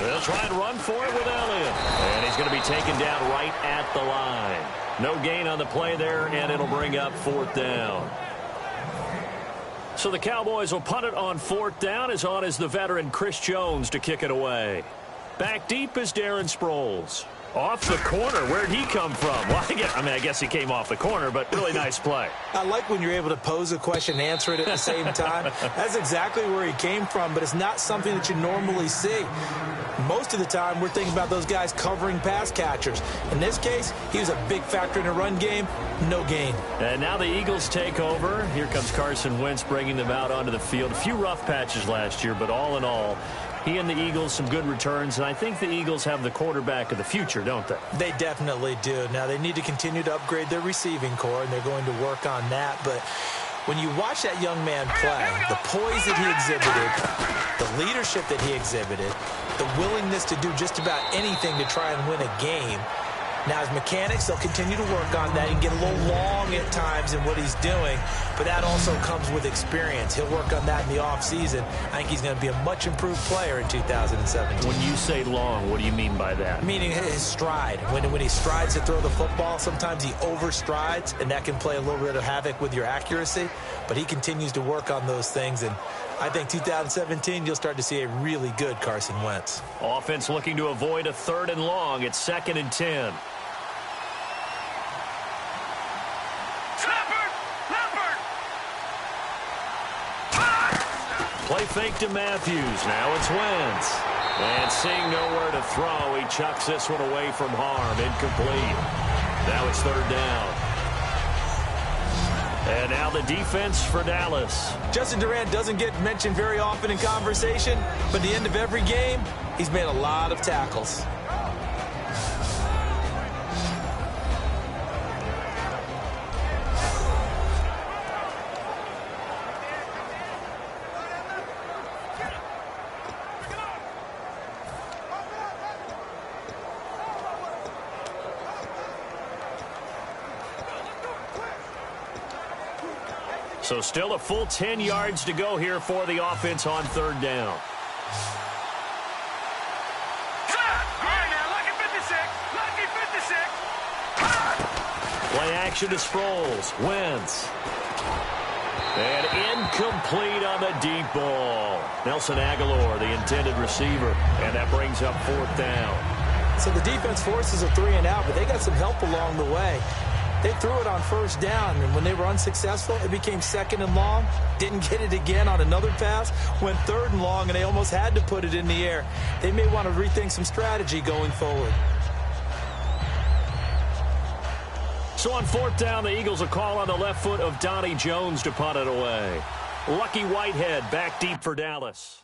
They'll try and run for it with Elliott. And he's going to be taken down right at the line. No gain on the play there, and it'll bring up 4th down. So the Cowboys will punt it on 4th down. As on is the veteran Chris Jones to kick it away. Back deep is Darren Sproles. Off the corner. Where'd he come from? Well, I guess he came off the corner, but really nice play. I like when you're able to pose a question and answer it at the same time. That's exactly where he came from, but it's not something that you normally see. Most of the time, we're thinking about those guys covering pass catchers. In this case, he was a big factor in the run game. No gain. And now the Eagles take over. Here comes Carson Wentz bringing them out onto the field. A few rough patches last year, but all in all, he and the Eagles, some good returns, and I think the Eagles have the quarterback of the future, don't they? They definitely do. Now, they need to continue to upgrade their receiving core, and they're going to work on that. But when you watch that young man play, the poise that he exhibited, the leadership that he exhibited, the willingness to do just about anything to try and win a game. Now, his mechanics, they'll continue to work on that and get a little long at times in what he's doing, but that also comes with experience. He'll work on that in the offseason. I think he's going to be a much improved player in 2017. When you say long, what do you mean by that? Meaning his stride. When he strides to throw the football, sometimes he overstrides, and that can play a little bit of havoc with your accuracy, but he continues to work on those things, and I think 2017, you'll start to see a really good Carson Wentz. Offense looking to avoid a 3rd and long. It's 2nd and 10. Play fake to Matthews. Now it's Wentz. And seeing nowhere to throw, he chucks this one away from harm. Incomplete. Now it's 3rd down. And now the defense for Dallas. Justin Durant doesn't get mentioned very often in conversation, but at the end of every game, he's made a lot of tackles. So still a full 10 yards to go here for the offense on 3rd down. All right, now, lucky 56. Lucky 56. Play action to Sproles. Wentz. And incomplete on the deep ball. Nelson Aguilar, the intended receiver, and that brings up 4th down. So the defense forces a 3-and-out, but they got some help along the way. They threw it on 1st down, and when they were unsuccessful, it became 2nd and long. Didn't get it again on another pass. Went 3rd and long, and they almost had to put it in the air. They may want to rethink some strategy going forward. So on 4th down, the Eagles will call on the left foot of Donnie Jones to punt it away. Lucky Whitehead back deep for Dallas.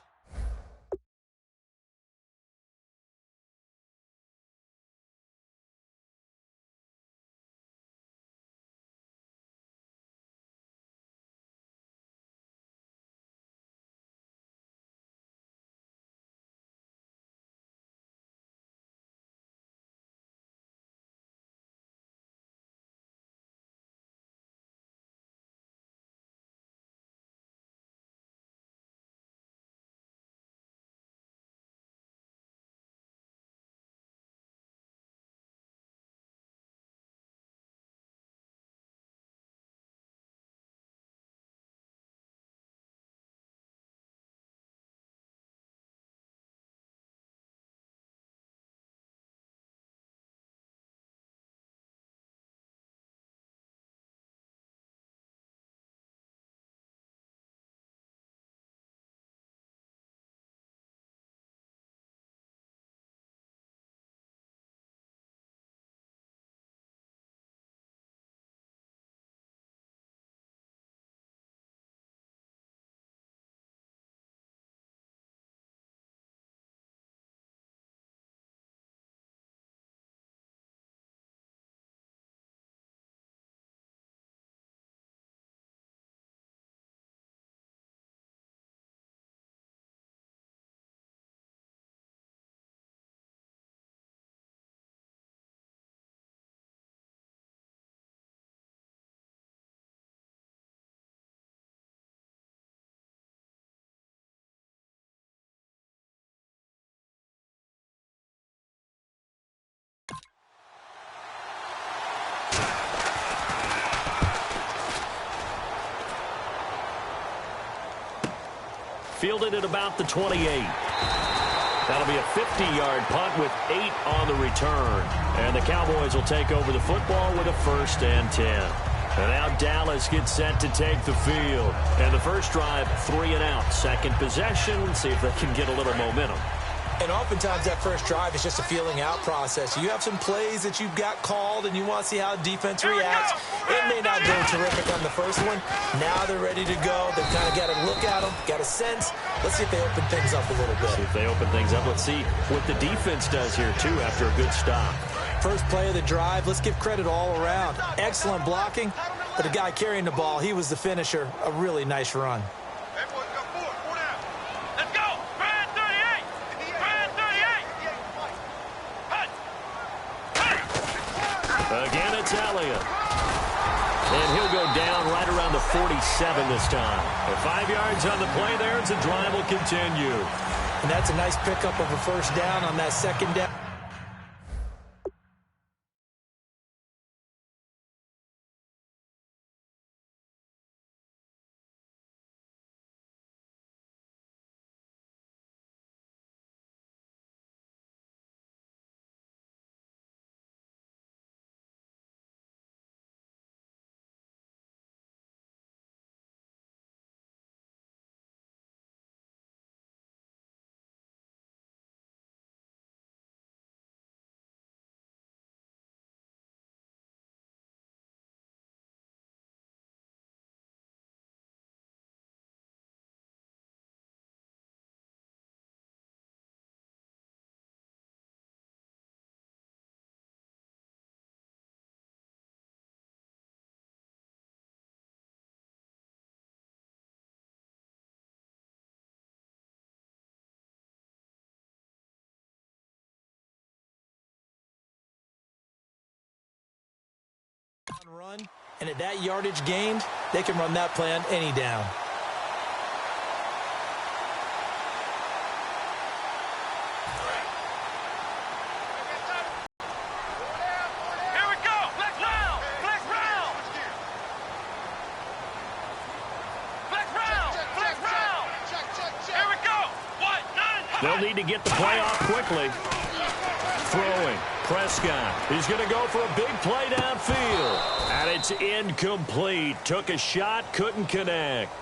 Fielded at about the 28. That'll be a 50-yard punt with 8 on the return. And the Cowboys will take over the football with a 1st and 10. And now Dallas gets set to take the field. And the first drive, 3-and-out. Second possession, see if they can get a little momentum. And oftentimes that first drive is just a feeling out process. You have some plays that you've got called and you want to see how defense reacts. It may not go terrific on the first one. Now they're ready to go. They've kind of got to look at them, got a sense. Let's see if they open things up a little bit. See if they open things up. Let's see what the defense does here, too, after a good stop. First play of the drive, let's give credit all around. Excellent blocking, but the guy carrying the ball, he was the finisher. A really nice run. Again, it's Elliott. And he'll go down right around the 47 this time. And 5 yards on the play there as the drive will continue. And that's a nice pickup of a first down on that second down. Run, and at that yardage gained, they can run that play on any down. Here we go. Flex round. Flex round. They'll need to get the play off quickly. Throwing. Prescott. He's going to go for a big play downfield. And it's incomplete. Took a shot, couldn't connect.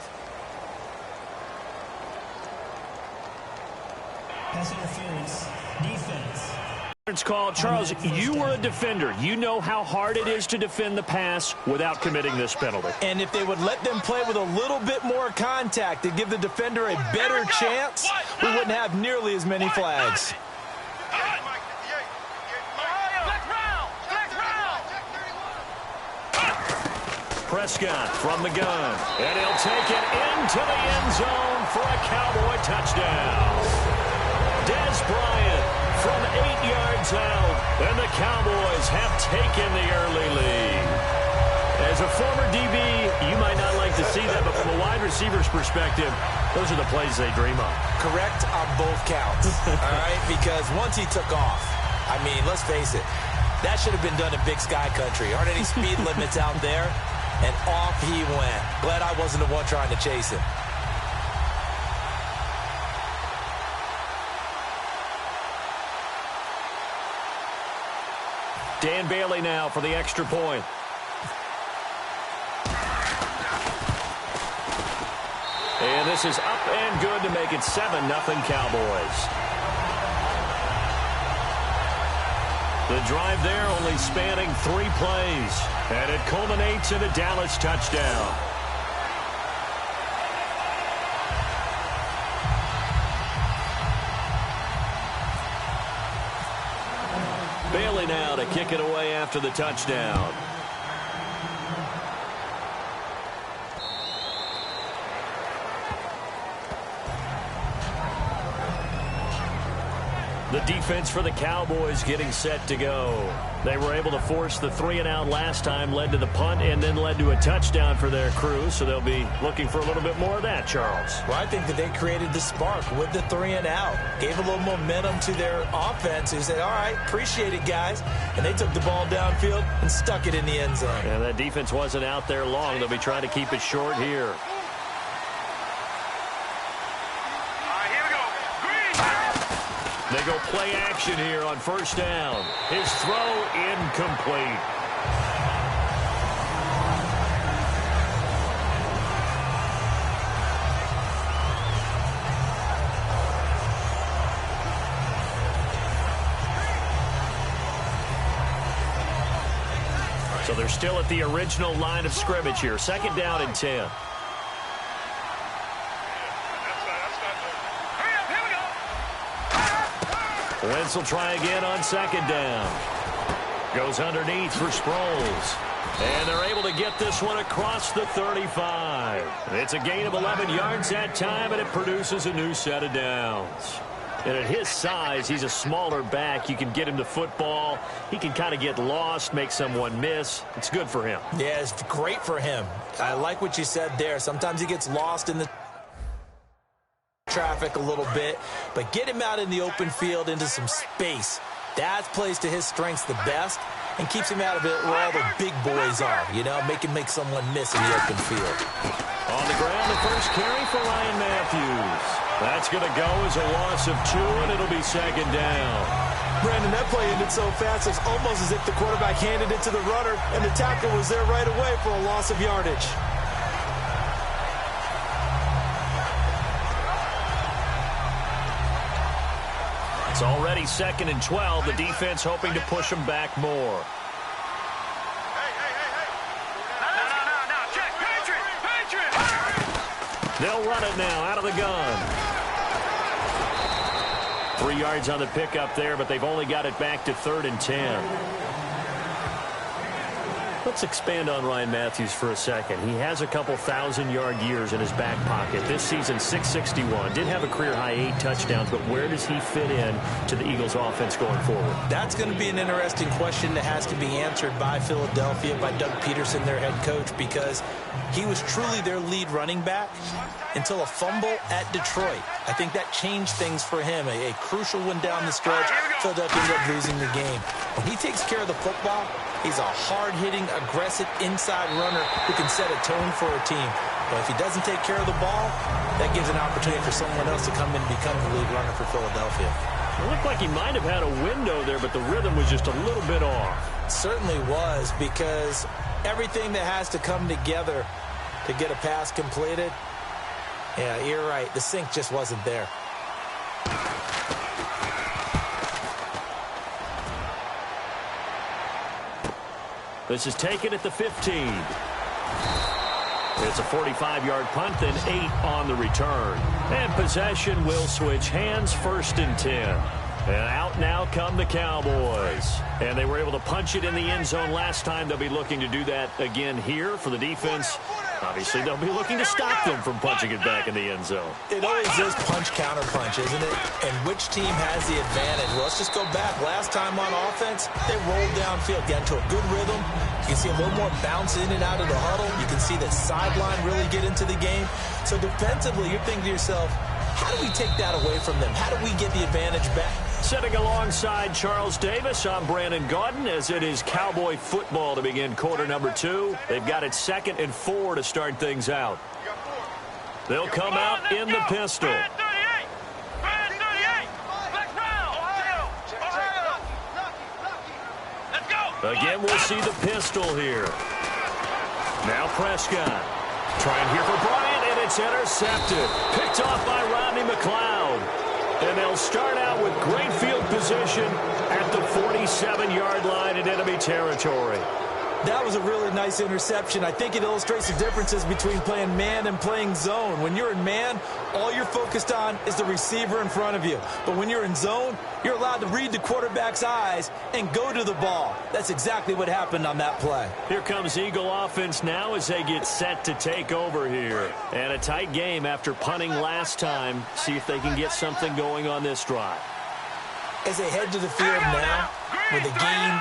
Pass interference. Defense. It's called. Charles, you were a defender. You know how hard it is to defend the pass without committing this penalty. And if they would let them play with a little bit more contact to give the defender a better chance, we wouldn't have nearly as many flags. Prescott from the gun. And he'll take it into the end zone for a Cowboy touchdown. Dez Bryant from 8 yards out. And the Cowboys have taken the early lead. As a former DB, you might not like to see that, but from a wide receiver's perspective, those are the plays they dream of. Correct on both counts. All right, because once he took off, I mean, let's face it, that should have been done in Big Sky Country. Aren't any speed limits out there? And off he went. Glad I wasn't the one trying to chase him. Dan Bailey now for the extra point. And this is up and good to make it 7-0 Cowboys. The drive there only spanning 3 plays. And it culminates in a Dallas touchdown. Bailey now to kick it away after the touchdown. The defense for the Cowboys getting set to go. They were able to force the 3-and-out last time, led to the punt, and then led to a touchdown for their crew, so they'll be looking for a little bit more of that, Charles. Well, I think that they created the spark with the 3-and-out. Gave a little momentum to their offense, who said, all right, appreciate it, guys. And they took the ball downfield and stuck it in the end zone. And that defense wasn't out there long. They'll be trying to keep it short here. They go play action here on first down. His throw incomplete. So they're still at the original line of scrimmage here. 2nd down and 10. Wentz will try again on 2nd down. Goes underneath for Sproles. And they're able to get this one across the 35. It's a gain of 11 yards that time, and it produces a new set of downs. And at his size, he's a smaller back. You can get him the football. He can kind of get lost, make someone miss. It's good for him. Yeah, it's great for him. I like what you said there. Sometimes he gets lost in the traffic a little bit, but get him out in the open field into some space. That plays to his strengths the best and keeps him out of it where all the big boys are, you know, make someone miss in the open field. On the ground, the first carry for Ryan Matthews. That's going to go as a loss of 2, and it'll be 2nd down. Brandon, that play ended so fast, it's almost as if the quarterback handed it to the runner, and the tackle was there right away for a loss of yardage. It's already 2nd and 12. The defense hoping to push them back more. No. Check. Patriot. They'll run it now out of the gun. 3 yards on the pickup there, but they've only got it back to 3rd and 10. Let's expand on Ryan Matthews for a second. He has a couple 1,000-yard years in his back pocket. This season, 661. Did have a career-high 8 touchdowns, but where does he fit in to the Eagles' offense going forward? That's going to be an interesting question that has to be answered by Philadelphia, by Doug Peterson, their head coach, because he was truly their lead running back until a fumble at Detroit. I think that changed things for him. A crucial one down the stretch. Philadelphia ended up losing the game. When he takes care of the football, he's a hard-hitting, aggressive inside runner who can set a tone for a team. But if he doesn't take care of the ball, that gives an opportunity for someone else to come in and become the lead runner for Philadelphia. It looked like he might have had a window there, but the rhythm was just a little bit off. It certainly was, because everything that has to come together to get a pass completed, yeah, you're right. The sync just wasn't there. This is taken at the 15. It's a 45-yard punt, then 8 on the return. And possession will switch hands, 1st and 10. And out now come the Cowboys. And they were able to punch it in the end zone last time. They'll be looking to do that again here for the defense. Obviously, they'll be looking to stop them from punching it back in the end zone. It always is punch-counter-punch, isn't it? And which team has the advantage? Well, let's just go back. Last time on offense, they rolled downfield, got into a good rhythm. You can see a little more bounce in and out of the huddle. You can see the sideline really get into the game. So defensively, you're thinking to yourself, how do we take that away from them? How do we get the advantage back? Sitting alongside Charles Davis, I'm Brandon Gaudin, as it is Cowboy football to begin quarter number 2. They've got it 2nd and 4 to start things out. They'll come out in the pistol. Again, we'll see the pistol here. Now Prescott. Trying here for Bryant, and it's intercepted. Picked off by Rodney McLeod. And they'll start out with great field position at the 47-yard line in enemy territory. That was a really nice interception. I think it illustrates the differences between playing man and playing zone. When you're in man, all you're focused on is the receiver in front of you. But when you're in zone, you're allowed to read the quarterback's eyes and go to the ball. That's exactly what happened on that play. Here comes Eagle offense now as they get set to take over here. And a tight game after punting last time. See if they can get something going on this drive. As they head to the field now, with the game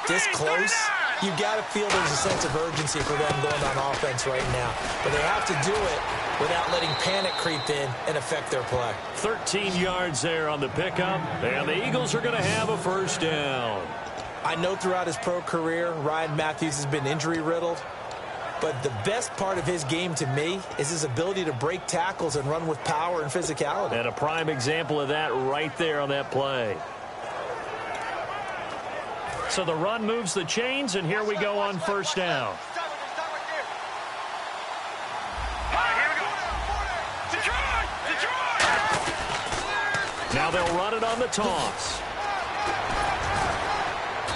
this close, you got to feel there's a sense of urgency for them going on offense right now. But they have to do it without letting panic creep in and affect their play. 13 yards there on the pickup, and the Eagles are going to have a 1st down. I know throughout his pro career, Ryan Matthews has been injury-riddled. But the best part of his game to me is his ability to break tackles and run with power and physicality. And a prime example of that right there on that play. So the run moves the chains, and here we go on 1st down. Now they'll run it on the toss.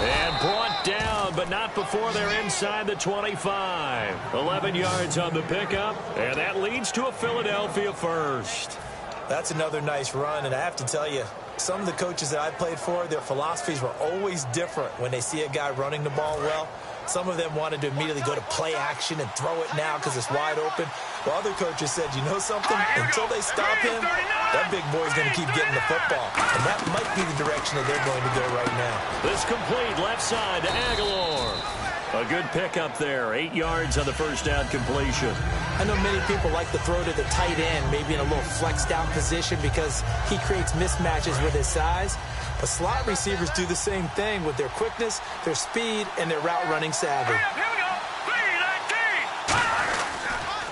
And brought down, but not before they're inside the 25. 11 yards on the pickup, and that leads to a Philadelphia 1st. That's another nice run, and I have to tell you, some of the coaches that I played for, their philosophies were always different when they see a guy running the ball well. Some of them wanted to immediately go to play action and throw it now because it's wide open. While other coaches said, you know something? Until they stop him, that big boy's going to keep getting the football. And that might be the direction that they're going to go right now. This complete left side to Aguilar. A good pickup there. 8 yards on the 1st down completion. I know many people like to throw to the tight end, maybe in a little flexed out position because he creates mismatches with his size. But slot receivers do the same thing with their quickness, their speed, and their route running savvy.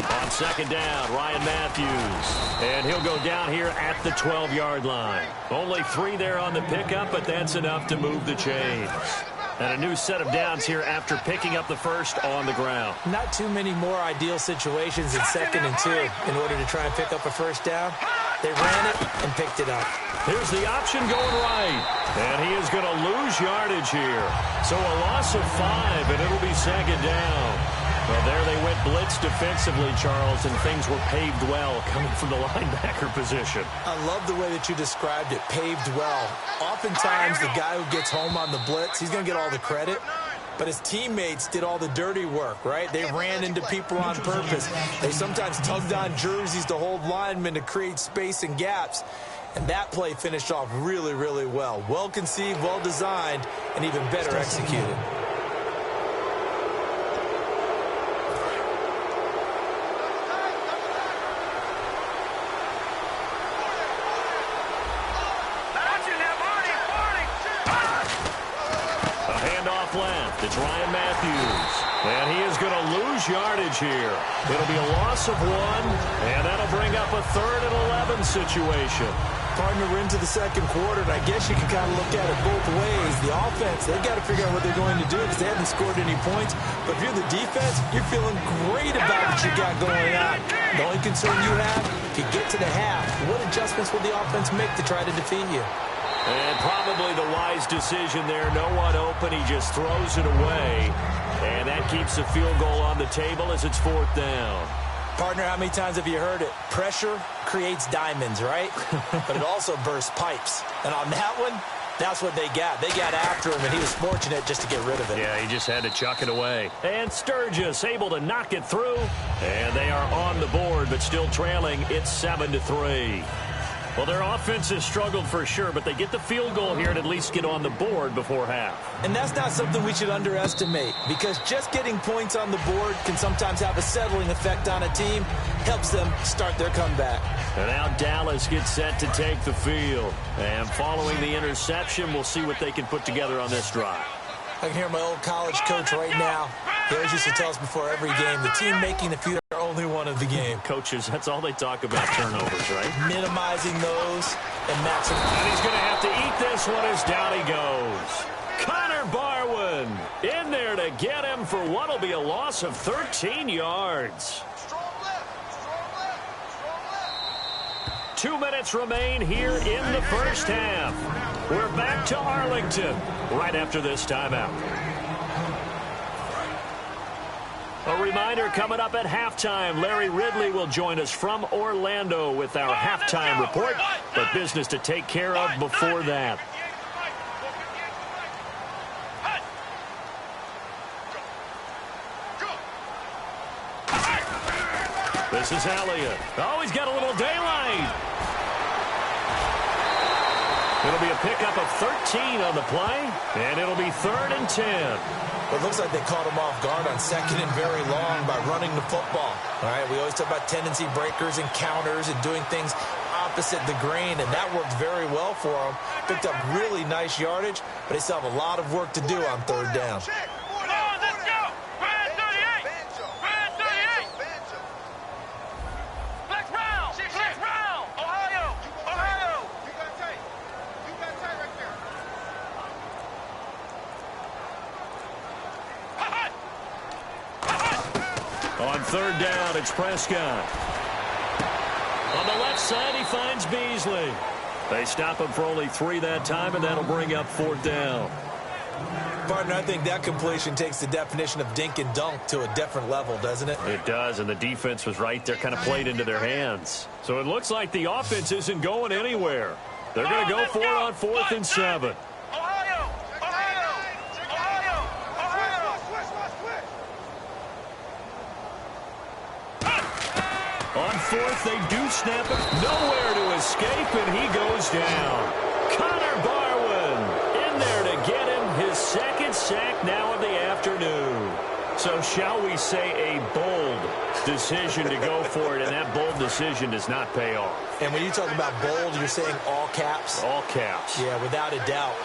On 2nd down, Ryan Matthews. And he'll go down here at the 12-yard line. Only 3 there on the pickup, but that's enough to move the chains. And a new set of downs here after picking up the 1st on the ground. Not too many more ideal situations in 2nd and 2 in order to try and pick up a 1st down. They ran it and picked it up. Here's the option going right. And he is going to lose yardage here. So a loss of 5, and it'll be 2nd down. Well, there they went blitz defensively, Charles, and things were paved well coming from the linebacker position. I love the way that you described it, paved well. Oftentimes, the guy who gets home on the blitz, he's going to get all the credit. But his teammates did all the dirty work, right? They ran into people on purpose. They sometimes tugged on jerseys to hold linemen to create space and gaps. And that play finished off really, really well. Well conceived, well designed, and even better executed. Handoff left. It's Ryan Matthews. And he is going to lose yardage here. It'll be a loss of 1, and that'll bring up a 3rd and 11 situation. Partner, we're into the second quarter, and I guess you can kind of look at it both ways. The offense, they've got to figure out what they're going to do because they haven't scored any points. But if you're the defense, you're feeling great about what you got going on. The only concern you have, if you get to the half, what adjustments will the offense make to try to defeat you? And probably the wise decision there. No one open. He just throws it away. And that keeps the field goal on the table as it's 4th down. Partner, how many times have you heard it? Pressure creates diamonds, right? But it also bursts pipes. And on that one, that's what they got. They got after him, and he was fortunate just to get rid of it. Yeah, he just had to chuck it away. And Sturgis able to knock it through. And they are on the board, but still trailing. It's 7-3. Well, their offense has struggled for sure, but they get the field goal here and at least get on the board before half. And that's not something we should underestimate, because just getting points on the board can sometimes have a settling effect on a team, helps them start their comeback. And now Dallas gets set to take the field. And following the interception, we'll see what they can put together on this drive. I can hear my old college coach right now. He always used to tell us before every game, the team making the field are only one of the game. Coaches, that's all they talk about, turnovers, right? Minimizing those and maximizing. And he's going to have to eat this one as down he goes. Connor Barwin in there to get him for what will be a loss of 13 yards. 2 minutes remain here in the first half. We're back to Arlington right after this timeout. A reminder coming up at halftime. Larry Ridley will join us from Orlando with our halftime report, but business to take care of before that. This is Elliott. Oh, he's got a little daylight. It'll be a pickup of 13 on the play, and it'll be 3rd and 10. Well, it looks like they caught him off guard on 2nd and very long by running the football. All right, we always talk about tendency breakers and counters and doing things opposite the grain, and that worked very well for them. Picked up really nice yardage, but they still have a lot of work to do on 3rd down. On 3rd down, it's Prescott. On the left side, he finds Beasley. They stop him for only 3 that time, and that'll bring up 4th down. Partner, I think that completion takes the definition of dink and dunk to a different level, doesn't it? It does, and the defense was right there, kind of played into their hands. So it looks like the offense isn't going anywhere. They're going to go for it on 4th and 7. On 4th, they do snap it. Nowhere to escape, and he goes down. Connor Barwin in there to get him his 2nd sack now of the afternoon. So shall we say a bold decision to go for it, and that bold decision does not pay off. And when you talk about bold, you're saying all caps? All caps. Yeah, without a doubt.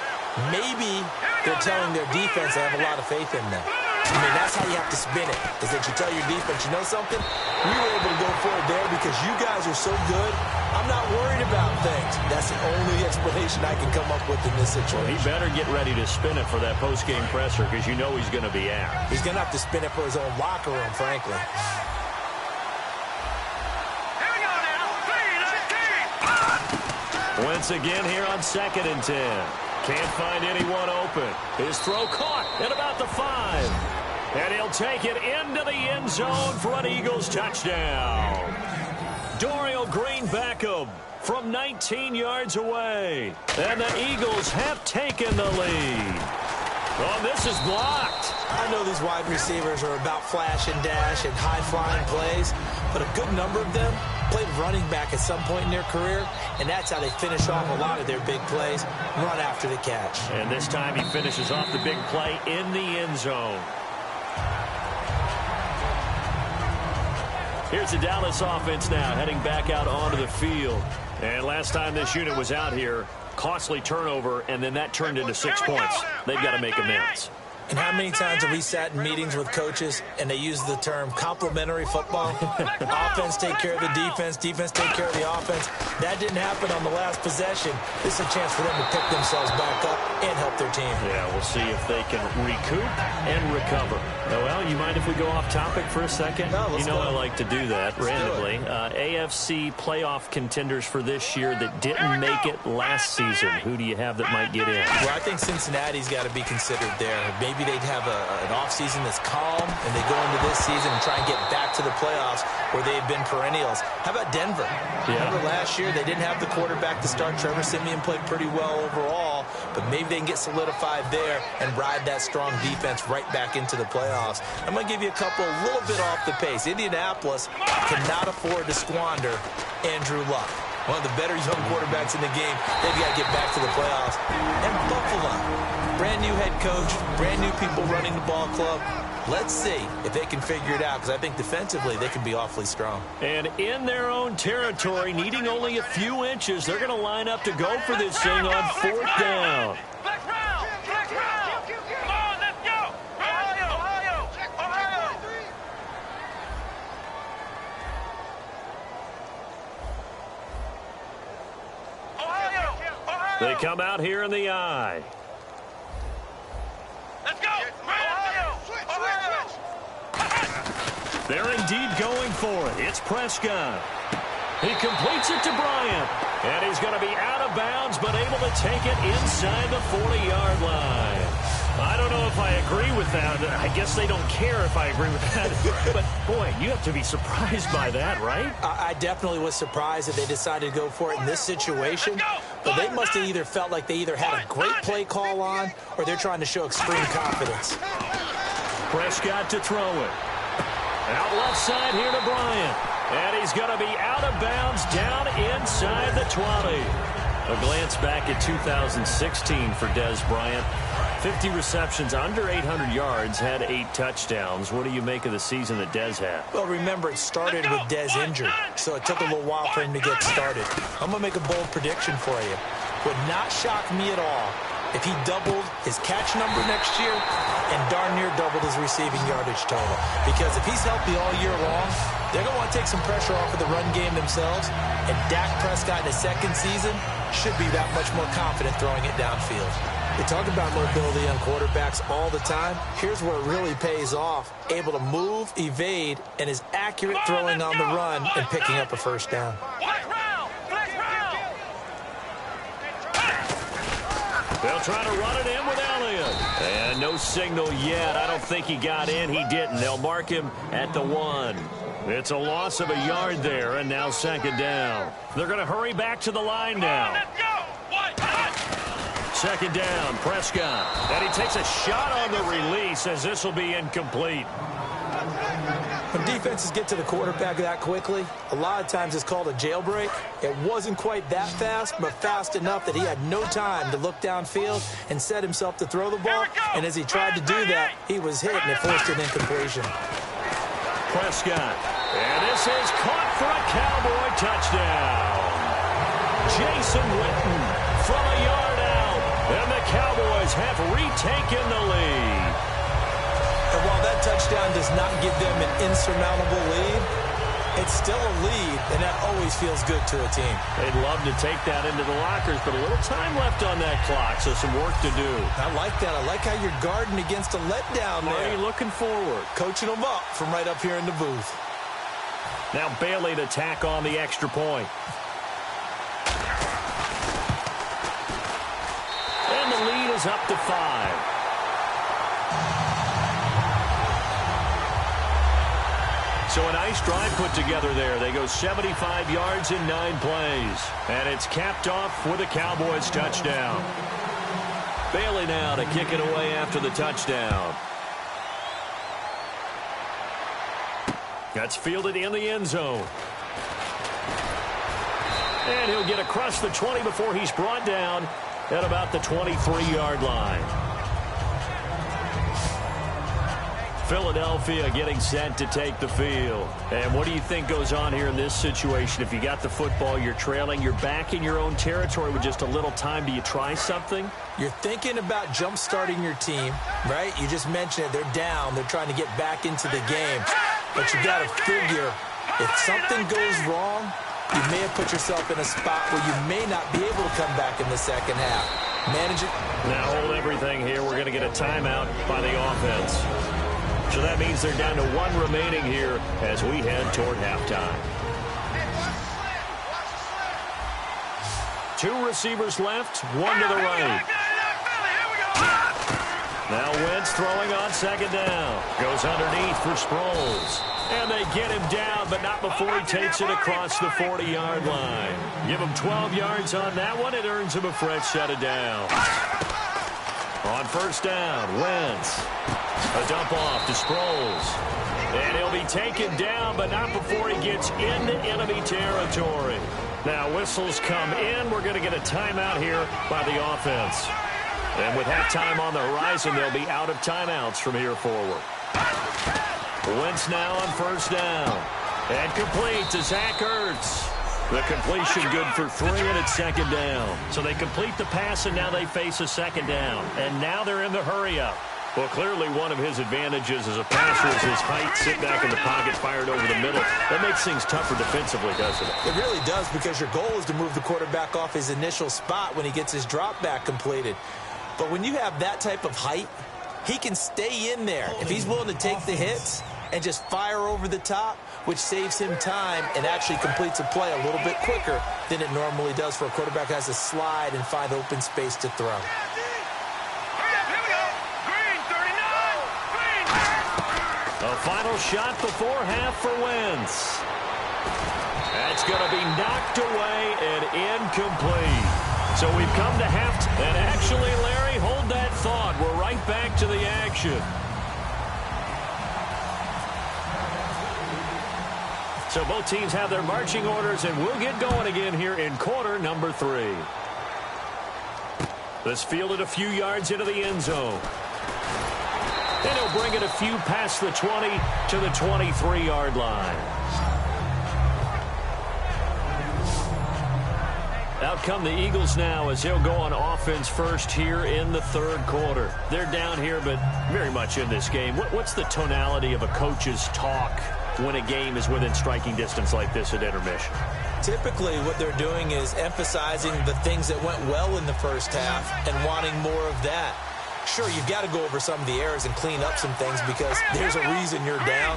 Maybe they're telling their defense they have a lot of faith in them. I mean, that's how you have to spin it, is that you tell your defense, you know something? We were able to go for it there because you guys are so good. I'm not worried about things. That's the only explanation I can come up with in this situation. Well, he better get ready to spin it for that post-game presser because you know he's going to be out. He's going to have to spin it for his own locker room, frankly. Here we go now. Once again here on 2nd and 10. Can't find anyone open. His throw caught at about the 5. And he'll take it into the end zone for an Eagles touchdown. Dorial Green Beckham from 19 yards away. And the Eagles have taken the lead. Oh, this is blocked. I know these wide receivers are about flash and dash and high-flying plays, but a good number of them played running back at some point in their career, and that's how they finish off a lot of their big plays, run after the catch. And this time he finishes off the big play in the end zone. Here's the Dallas offense now heading back out onto the field. And last time this unit was out here, costly turnover, and then that turned into 6 points. They've got to make amends. And how many times have we sat in meetings with coaches and they use the term complementary football? Offense take care of the defense, defense take care of the offense. That didn't happen on the last possession. This is a chance for them to pick themselves back up and help their team. Yeah, we'll see if they can recoup and recover. Noel, you mind if we go off topic for a second? No, let's go. I like to do that randomly. AFC playoff contenders for this year that didn't make it last season. Who do you have that might get in? Well, I think Cincinnati's got to be considered there. Maybe they'd have an offseason that's calm, and they go into this season and try and get back to the playoffs where they've been perennials. How about Denver? Yeah. Remember last year they didn't have the quarterback to start. Trevor Siemian played pretty well overall, but maybe they can get solidified there and ride that strong defense right back into the playoffs. I'm going to give you a couple a little bit off the pace. Indianapolis cannot afford to squander Andrew Luck, one of the better young quarterbacks in the game. They've got to get back to the playoffs. And Buffalo, brand new head coach, brand new people running the ball club. Let's see if they can figure it out, because I think defensively they can be awfully strong. And in their own territory, needing only a few inches, they're going to line up to go for this thing on 4th down. Flex round! Flex round! Come on, let's go! Ohio! Ohio! They come out here in the eye. Let's go! Ohio! They're indeed going for it. It's Prescott. He completes it to Bryant. And he's going to be out of bounds, but able to take it inside the 40-yard line. I don't know if I agree with that. I guess they don't care if I agree with that. But, boy, you have to be surprised by that, right? I definitely was surprised that they decided to go for it in this situation. But they must have either felt like they either had a great play call on or they're trying to show extreme confidence. Prescott to throw it. Out left side here to Bryant. And he's going to be out of bounds down inside the 20. A glance back at 2016 for Dez Bryant. 50 receptions, under 800 yards, had 8 touchdowns. What do you make of the season that Dez had? Well, remember, it started with Dez injured, so it took a little while for him to get started. I'm going to make a bold prediction for you. Would not shock me at all if he doubled his catch number next year and darn near doubled his receiving yardage total. Because if he's healthy all year long, they're going to want to take some pressure off of the run game themselves. And Dak Prescott in his second season should be that much more confident throwing it downfield. They talk about mobility on quarterbacks all the time. Here's where it really pays off. Able to move, evade, and is accurate throwing on the run and picking up a first down. They'll try to run it in with Elliott. And no signal yet. I don't think he got in. He didn't. They'll mark him at the 1. It's a loss of a yard there, and now 2nd down. They're going to hurry back to the line now. 2nd down, Prescott. And he takes a shot on the release as this will be incomplete. When defenses get to the quarterback that quickly, a lot of times it's called a jailbreak. It wasn't quite that fast, but fast enough that he had no time to look downfield and set himself to throw the ball. And as he tried to do that, he was hit and it forced an incompletion. Prescott. And this is caught for a Cowboy touchdown. Jason Witten from a yard out. And the Cowboys have retaken the lead. And while that touchdown does not give them an insurmountable lead, it's still a lead, and that always feels good to a team. They'd love to take that into the lockers, but a little time left on that clock, so some work to do. I like that. I like how you're guarding against a letdown there. Marty looking forward. Coaching them up from right up here in the booth. Now Bailey to tack on the extra point. And the lead is up to 5. So a nice drive put together there. They go 75 yards in 9 plays. And it's capped off with a Cowboys touchdown. Bailey now to kick it away after the touchdown. That's fielded in the end zone. And he'll get across the 20 before he's brought down at about the 23-yard line. Philadelphia getting set to take the field. And what do you think goes on here in this situation? If you got the football, you're trailing, you're back in your own territory with just a little time. Do you try something? You're thinking about jump-starting your team, right? You just mentioned it. They're down. They're trying to get back into the game. But you got to figure, if something goes wrong, you may have put yourself in a spot where you may not be able to come back in the second half. Manage it. Now hold everything here. We're going to get a timeout by the offense. So that means they're down to one remaining here as we head toward halftime. Two receivers left, one to the right. Now Wentz throwing on second down. Goes underneath for Sproles. And they get him down, but not before he takes it across the 40-yard line. Give him 12 yards on that one. It earns him a fresh set of downs. On first down, Wentz. A dump off to Sproles. And he'll be taken down, but not before he gets into enemy territory. Now whistles come in. We're going to get a timeout here by the offense. And with halftime on the horizon, they'll be out of timeouts from here forward. Wentz now on first down. And complete to Zach Ertz. The completion good for 3, and it's second down. So they complete the pass, and now they face a second down. And now they're in the hurry-up. Well, clearly one of his advantages as a passer is his height, sit back in the pocket, fired over the middle. That makes things tougher defensively, doesn't it? It really does, because your goal is to move the quarterback off his initial spot when he gets his drop back completed. But when you have that type of height, he can stay in there if he's willing to take the hits and just fire over the top, which saves him time and actually completes a play a little bit quicker than it normally does for a quarterback who has to slide and find open space to throw. A final shot before half for Wentz. That's going to be knocked away and incomplete. So we've come to halftime. And actually, Larry, hold that thought. We're right back to the action. So both teams have their marching orders, and we'll get going again here in quarter number 3. This fielded a few yards into the end zone. And he'll bring it a few past the 20 to the 23-yard line. Out come the Eagles now as they'll go on offense first here in the third quarter. They're down here, but very much in this game. What's the tonality of a coach's talk when a game is within striking distance like this at intermission? Typically, what they're doing is emphasizing the things that went well in the first half and wanting more of that. Sure, you've got to go over some of the errors and clean up some things because there's a reason you're down.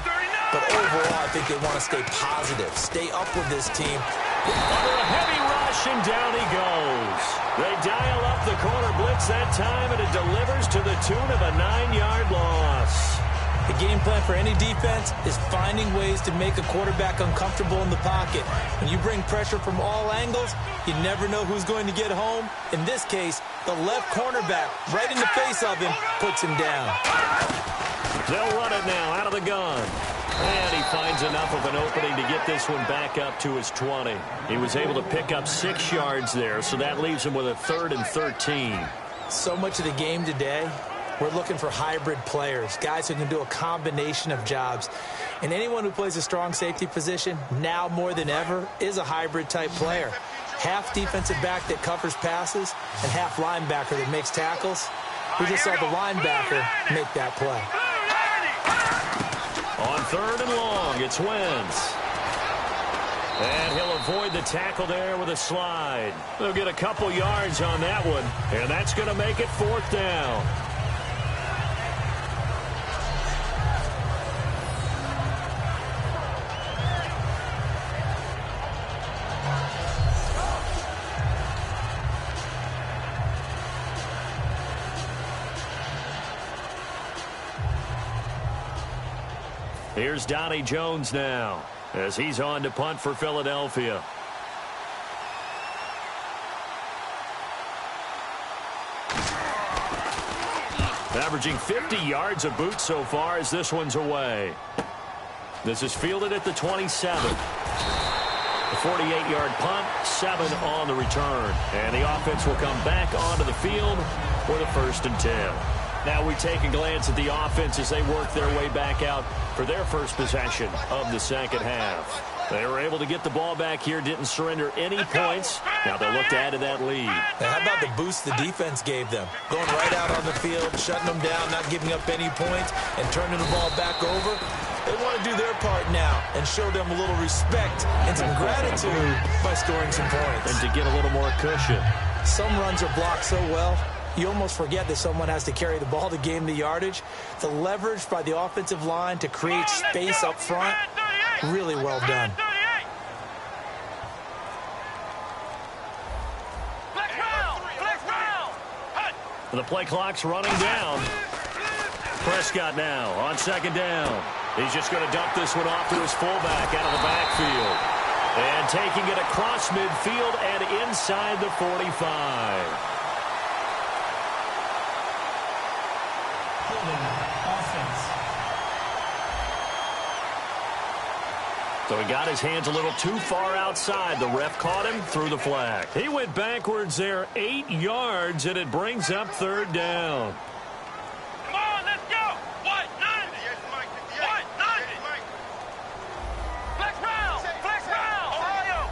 But overall, I think they want to stay positive, stay up with this team. Under a heavy rush, and down he goes. They dial up the corner blitz that time, and it delivers to the tune of a 9-yard loss. The game plan for any defense is finding ways to make a quarterback uncomfortable in the pocket. When you bring pressure from all angles, you never know who's going to get home. In this case, the left cornerback, right in the face of him, puts him down. They'll run it now out of the gun. And he finds enough of an opening to get this one back up to his 20. He was able to pick up 6 yards there, so that leaves him with a 3rd and 13. So much of the game today, we're looking for hybrid players, guys who can do a combination of jobs. And anyone who plays a strong safety position, now more than ever, is a hybrid-type player. Half defensive back that covers passes and half linebacker that makes tackles. We just saw the linebacker make that play. On 3rd and long, it's Wentz. And he'll avoid the tackle there with a slide. They'll get a couple yards on that one, and that's going to make it 4th down. Here's Donnie Jones now as he's on to punt for Philadelphia. Averaging 50 yards a boot so far as this one's away. This is fielded at the 27. A 48-yard punt, 7 on the return. And the offense will come back onto the field for the 1st and 10. Now we take a glance at the offense as they work their way back out for their first possession of the second half. They were able to get the ball back here, didn't surrender any points. Now they'll look to add to that lead. Now, how about the boost the defense gave them? Going right out on the field, shutting them down, not giving up any points, and turning the ball back over. They want to do their part now and show them a little respect and some gratitude by scoring some points. And to get a little more cushion. Some runs are blocked so well, you almost forget that someone has to carry the ball to gain the yardage. The leverage by the offensive line to create space up front, really well done. The play clock's running down. Prescott now on second down. He's just going to dump this one off to his fullback out of the backfield. And taking it across midfield and inside the 45. Offense. So he got his hands a little too far outside. The ref caught him, threw the flag. He went backwards there 8 yards, and it brings up third down. Come on, let's go. What? 90. What? 90. Flex round. Flex round. Ohio.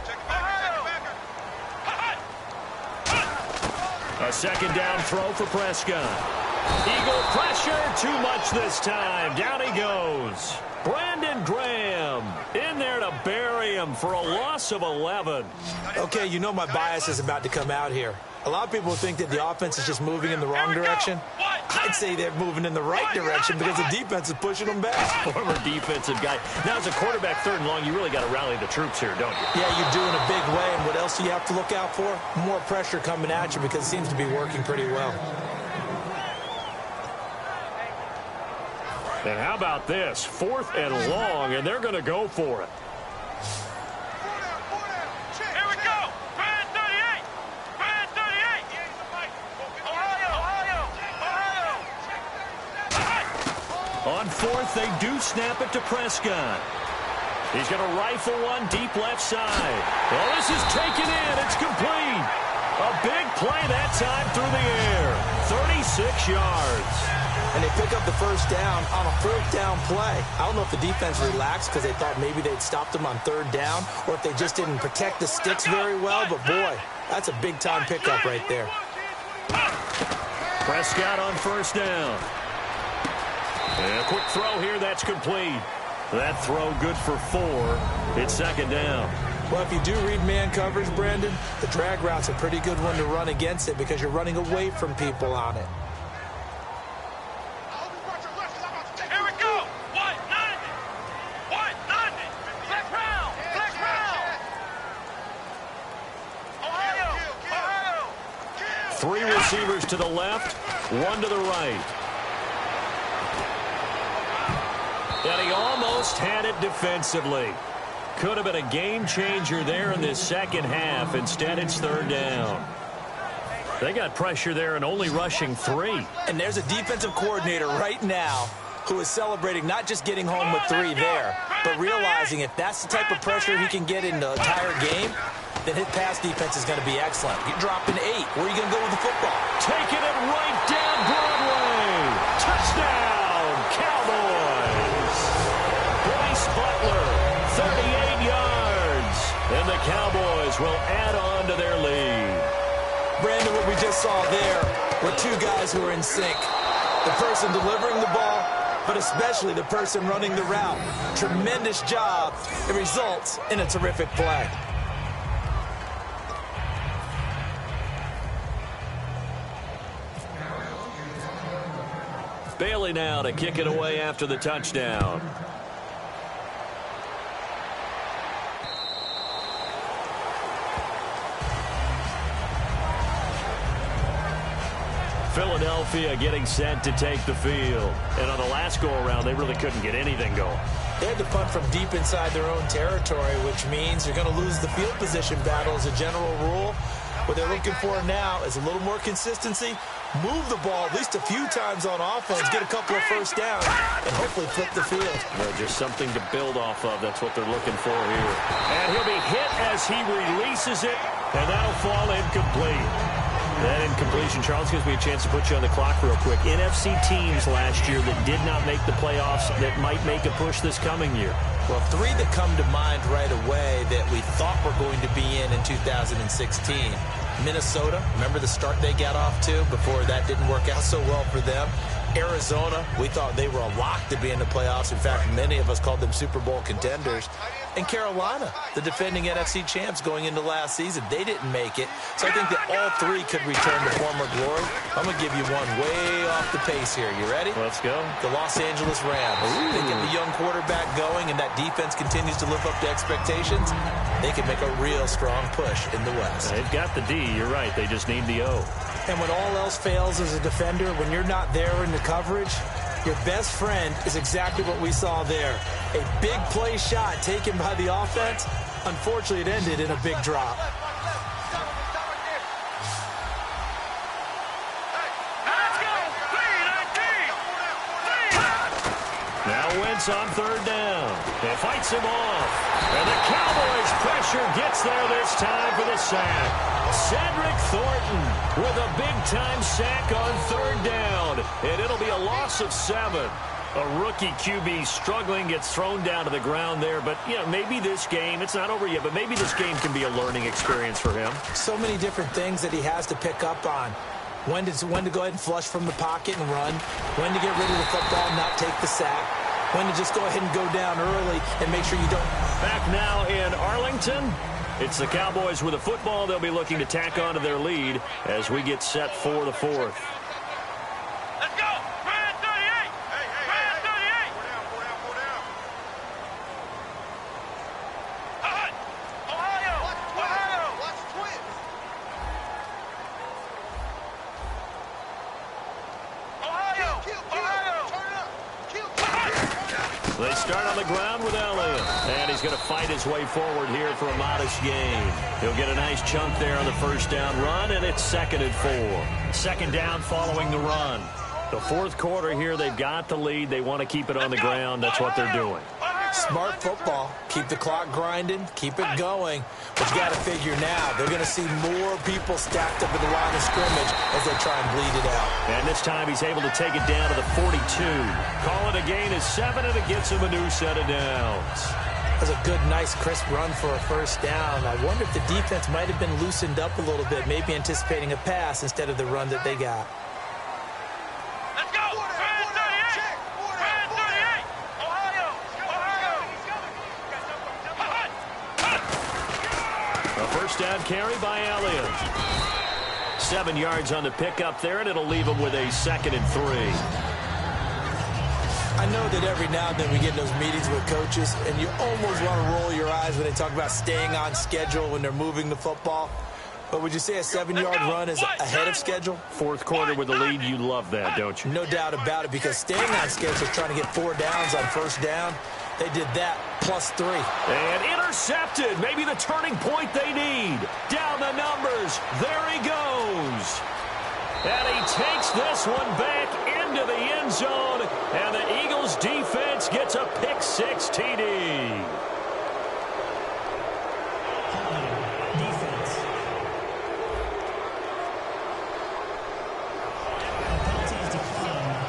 A second down throw for Prescott. Eagle pressure, too much this time. Down he goes. Brandon Graham in there to bury him for a loss of 11. Okay, you know my bias is about to come out here. A lot of people think that the offense is just moving in the wrong direction. I'd say they're moving in the right direction because the defense is pushing them back. Former defensive guy. Now, as a quarterback, third and long, you really got to rally the troops here, don't you? Yeah, you're doing a big way, and what else do you have to look out for? More pressure coming at you because it seems to be working pretty well. And how about this? 4th and long, and they're going to go for it. Here we go. Brand 38. Brand 38. Ohio. On 4th, they do snap it to Prescott. He's going to rifle one deep left side. Well, this is taken in. It's complete. A big play that time through the air. 36 yards. And they pick up the first down on a 4th down play. I don't know if the defense relaxed because they thought maybe they'd stopped them on 3rd down or if they just didn't protect the sticks very well. But, boy, that's a big-time pickup right there. Prescott on 1st down. And a quick throw here. That's complete. That throw good for 4. It's 2nd down. Well, if you do read man coverage, Brandon, the drag route's a pretty good one to run against it because you're running away from people on it. Three receivers to the left, one to the right. And he almost had it defensively. Could have been a game changer there in this second half. Instead, it's 3rd down. They got pressure there and only rushing 3. And there's a defensive coordinator right now who is celebrating not just getting home with 3 there, but realizing if that's the type of pressure he can get in the entire game, then his pass defense is going to be excellent. You're dropping 8. Where are you going to go with the football? Taking it right down Broadway. Touchdown, Cowboys. Bryce Butler, 38 yards. And the Cowboys will add on to their lead. Brandon, what we just saw there were 2 guys who are in sync. The person delivering the ball, but especially the person running the route. Tremendous job. It results in a terrific play. Bailey now to kick it away after the touchdown. Philadelphia getting set to take the field. And on the last go-around, they really couldn't get anything going. They had to punt from deep inside their own territory, which means you're going to lose the field position battle as a general rule. What they're looking for now is a little more consistency, move the ball at least a few times on offense, get a couple of first downs, and hopefully flip the field. Just something to build off of. That's what they're looking for here. And he'll be hit as he releases it, and that'll fall incomplete. That incompletion, Charles, gives me a chance to put you on the clock real quick. NFC teams last year that did not make the playoffs that might make a push this coming year. Well, three that come to mind right away that we thought were going to be in 2016. Minnesota, remember the start they got off to before that didn't work out so well for them. Arizona, we thought they were a lock to be in the playoffs. In fact, many of us called them Super Bowl contenders. And Carolina, the defending NFC champs going into last season, they didn't make it. So I think that all three could return to former glory. I'm going to give you one way off the pace here. You ready? Let's go. The Los Angeles Rams. They get the young quarterback going, and that defense continues to live up to expectations. They can make a real strong push in the West. They've got the D. You're right. They just need the O. And when all else fails as a defender, when you're not there in the coverage, your best friend is exactly what we saw there. A big play shot taken by the offense. Unfortunately, it ended in a big drop. Now Wentz on third down. It fights him off. And the Cowboys' pressure gets there this time for the sack. Cedric Thornton with a big-time sack on third down. And it'll be a loss of 7. A rookie QB struggling, gets thrown down to the ground there. But, you know, maybe this game, it's not over yet, but maybe this game can be a learning experience for him. So many different things that he has to pick up on. When to go ahead and flush from the pocket and run. When to get rid of the football and not take the sack. When to just go ahead and go down early and make sure you don't. Back now in Arlington. It's the Cowboys with a football. They'll be looking to tack on to their lead as we get set for the fourth. Let's go! Red 38! Red 38! Ohio! Ohio! Watch twins! Ohio! Ohio! Turn up! They start on the ground with Elliott, and he's going to fight his way forward here for a modest gain. He'll get a nice chunk there on the first down run, and it's 2nd and 4. Second down following the run. The fourth quarter here, they've got the lead. They want to keep it on the ground. That's what they're doing. Smart football. Keep the clock grinding. Keep it going. But you got to figure now, they're going to see more people stacked up at the line of scrimmage as they try and bleed it out. And this time he's able to take it down to the 42. Call it a gain of 7, and it gets him a new set of downs. That's a good, nice, crisp run for a first down. I wonder if the defense might have been loosened up a little bit, maybe anticipating a pass instead of the run that they got. Let's go! Red 38! Red 38! Ohio! Ohio! A first down carry by Elliott. 7 yards on the pickup there, and it'll leave him with a 2nd and 3. I know that every now and then we get in those meetings with coaches, and you almost want to roll your eyes when they talk about staying on schedule when they're moving the football. But would you say a 7-yard run is ahead of schedule? Fourth quarter with the lead, you love that, don't you? No doubt about it, because staying on schedule, trying to get 4 downs on first down, they did that plus 3. And intercepted. Maybe the turning point they need. Down the numbers. There he goes. And he takes this one back into the end zone. And the Eagles defense gets a pick-6 TD. Defense. Penalties declined.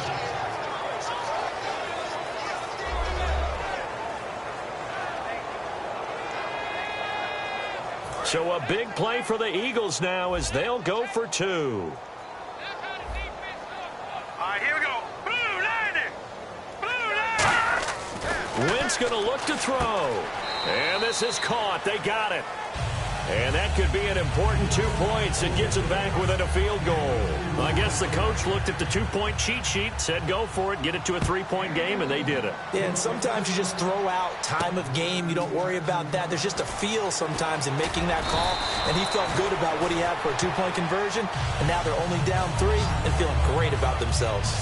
So a big play for the Eagles now as they'll go for 2. All right, here we go. Blue line! Blue line! Wentz going to look to throw. And this is caught. They got it. And that could be an important 2 points. It gets them back within a field goal. I guess the coach looked at the 2-point cheat sheet, said go for it, get it to a 3-point game, and they did it. Yeah, and sometimes you just throw out time of game. You don't worry about that. There's just a feel sometimes in making that call, and he felt good about what he had for a 2-point conversion, and now they're only down 3 and feeling great about themselves.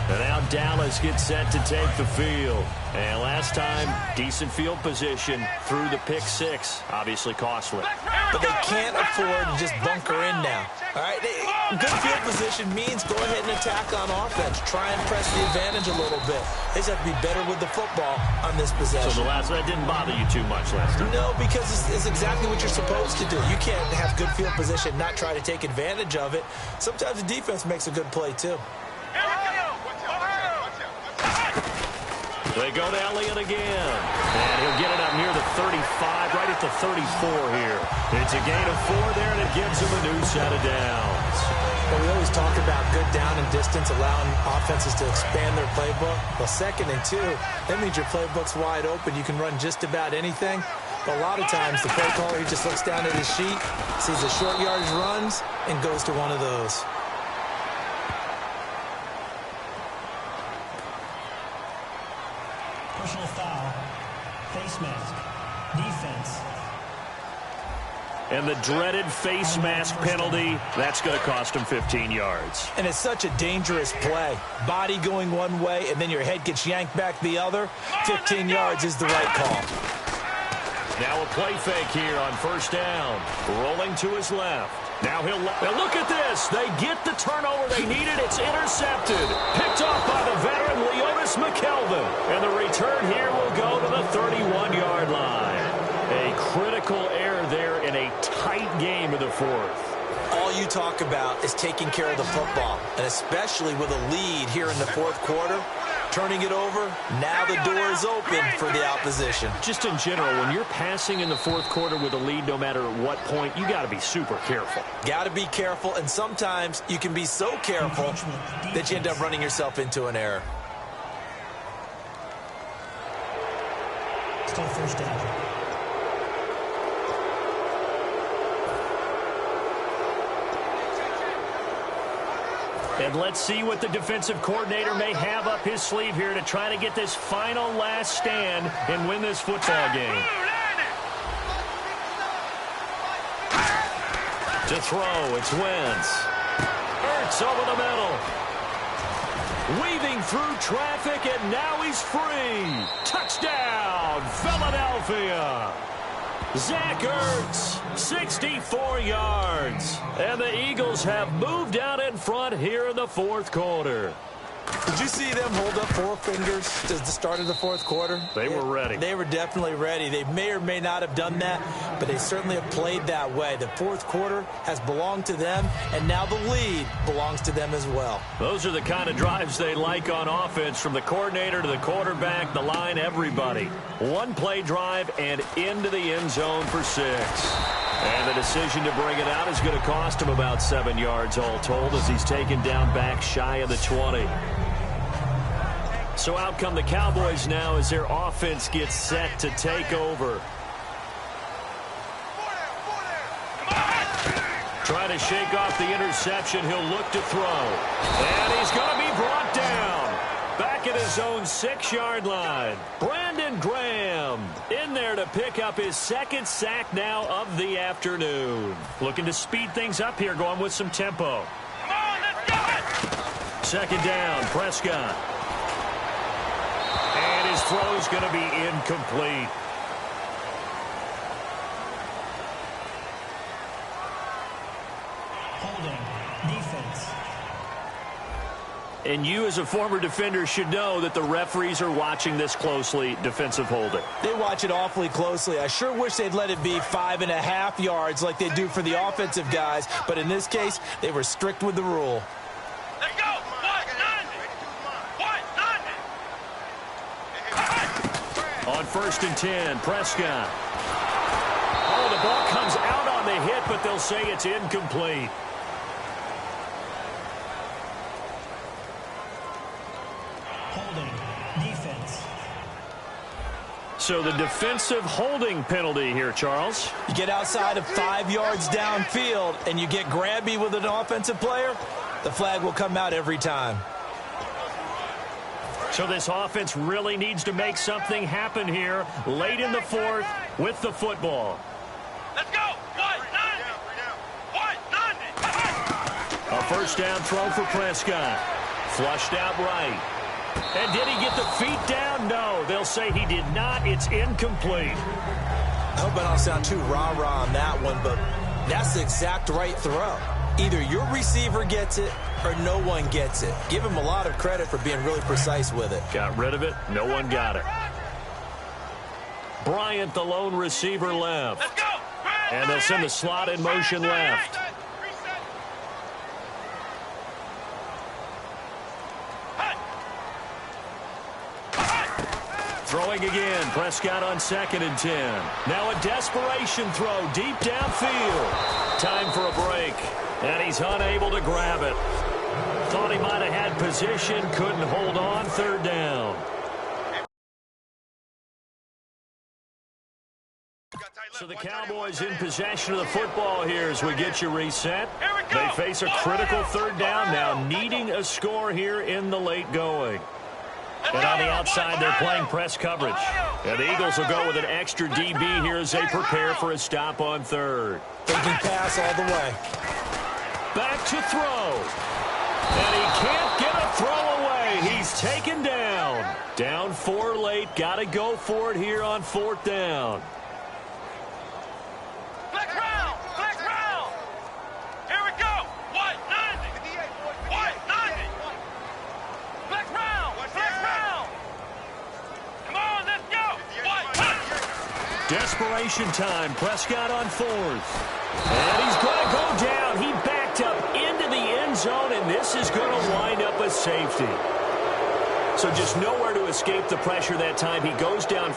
And now Dallas gets set to take the field. And last time, decent field position through the pick six. Obviously costly. But they can't afford to just bunker in now. All right, good field position means go ahead and attack on offense. Try and press the advantage a little bit. They just have to be better with the football on this possession. So that didn't bother you too much last time? No, because it's exactly what you're supposed to do. You can't have good field position, not try to take advantage of it. Sometimes the defense makes a good play, too. They go to Elliott again. And he'll get it up near the 35, right at the 34 here. It's a gain of 4 there, and it gives him a new set of downs. Well, we always talk about good down and distance, allowing offenses to expand their playbook. Well, 2nd and 2, that means your playbook's wide open. You can run just about anything. But a lot of times, the play caller, he just looks down at his sheet, sees the short yardage runs, and goes to one of those. Personal foul. Face mask. Defense. And the dreaded face mask penalty, that's going to cost him 15 yards. And it's such a dangerous play. Body going one way, and then your head gets yanked back the other. 15 yards is the right call. Now a play fake here on first down. Rolling to his left. Now now look at this. They get the turnover they needed. It's intercepted. Picked off by the veteran Leonis McKelvin. And the return here will go to the 31-yard line. A critical error there in a tight game of the fourth. All you talk about is taking care of the football, and especially with a lead here in the fourth quarter. Turning it over, now the door is open for the opposition. Just in general, when you're passing in the fourth quarter with a lead, no matter what point, you got to be super careful. Got to be careful, and sometimes you can be so careful that you end up running yourself into an error. Still first down. And let's see what the defensive coordinator may have up his sleeve here to try to get this final last stand and win this football game. To throw, it's Wentz. Ertz over the middle. Weaving through traffic, and now he's free. Touchdown, Philadelphia. Zach Ertz, 64 yards. And the Eagles have moved out in front here in the fourth quarter. Did you see them hold up 4 fingers at the start of the fourth quarter? They were ready. They were definitely ready. They may or may not have done that, but they certainly have played that way. The fourth quarter has belonged to them, and now the lead belongs to them as well. Those are the kind of drives they like on offense, from the coordinator to the quarterback, the line, everybody. One play drive and into the end zone for 6. And the decision to bring it out is going to cost him about 7 yards all told, as he's taken down back shy of the 20. So out come the Cowboys now as their offense gets set to take over. Trying to shake off the interception. He'll look to throw. And he's going to be brought down. Back at his own 6-yard line. Brandon Graham in there to pick up his 2nd sack now of the afternoon. Looking to speed things up here, going with some tempo. Come on, let's go it! 2nd down, Prescott. And his throw's going to be incomplete. Holding. Defense. And you as a former defender should know that the referees are watching this closely. Defensive holding. They watch it awfully closely. I sure wish they'd let it be 5.5 yards like they do for the offensive guys. But in this case, they were strict with the rule. Let's go! On 1st and 10, Prescott. Oh, the ball comes out on the hit, but they'll say it's incomplete. Holding. Defense. So the defensive holding penalty here, Charles. You get outside of 5 yards downfield and you get grabby with an offensive player, the flag will come out every time. So this offense really needs to make something happen here late in the fourth with the football. Let's go! A 1st down throw for Prescott. Flushed out right. And did he get the feet down? No, they'll say he did not. It's incomplete. I hope I don't sound too rah-rah on that one, but that's the exact right throw. Either your receiver gets it or no one gets it. Give him a lot of credit for being really precise with it. Got rid of it. No one got it. Bryant, the lone receiver, left. Let's go. And they'll send the slot in motion left. Throwing again. Prescott on 2nd and 10. Now a desperation throw deep downfield. Time for a break. And he's unable to grab it. Thought he might have had position. Couldn't hold on. 3rd down. So the Cowboys in possession of the football here as we get you reset. They face a critical 3rd down now, needing a score here in the late going. And on the outside, they're playing press coverage. And the Eagles will go with an extra DB here as they prepare for a stop on 3rd. Thinking pass all the way. Back to throw. And he can't get a throw away. He's taken down. Down 4 late. Got to go for it here on 4th down. Desperation time. Prescott on 4th. And he's going to go down. He backed up into the end zone, and this is going to wind up a safety. So just nowhere to escape the pressure that time. He goes down.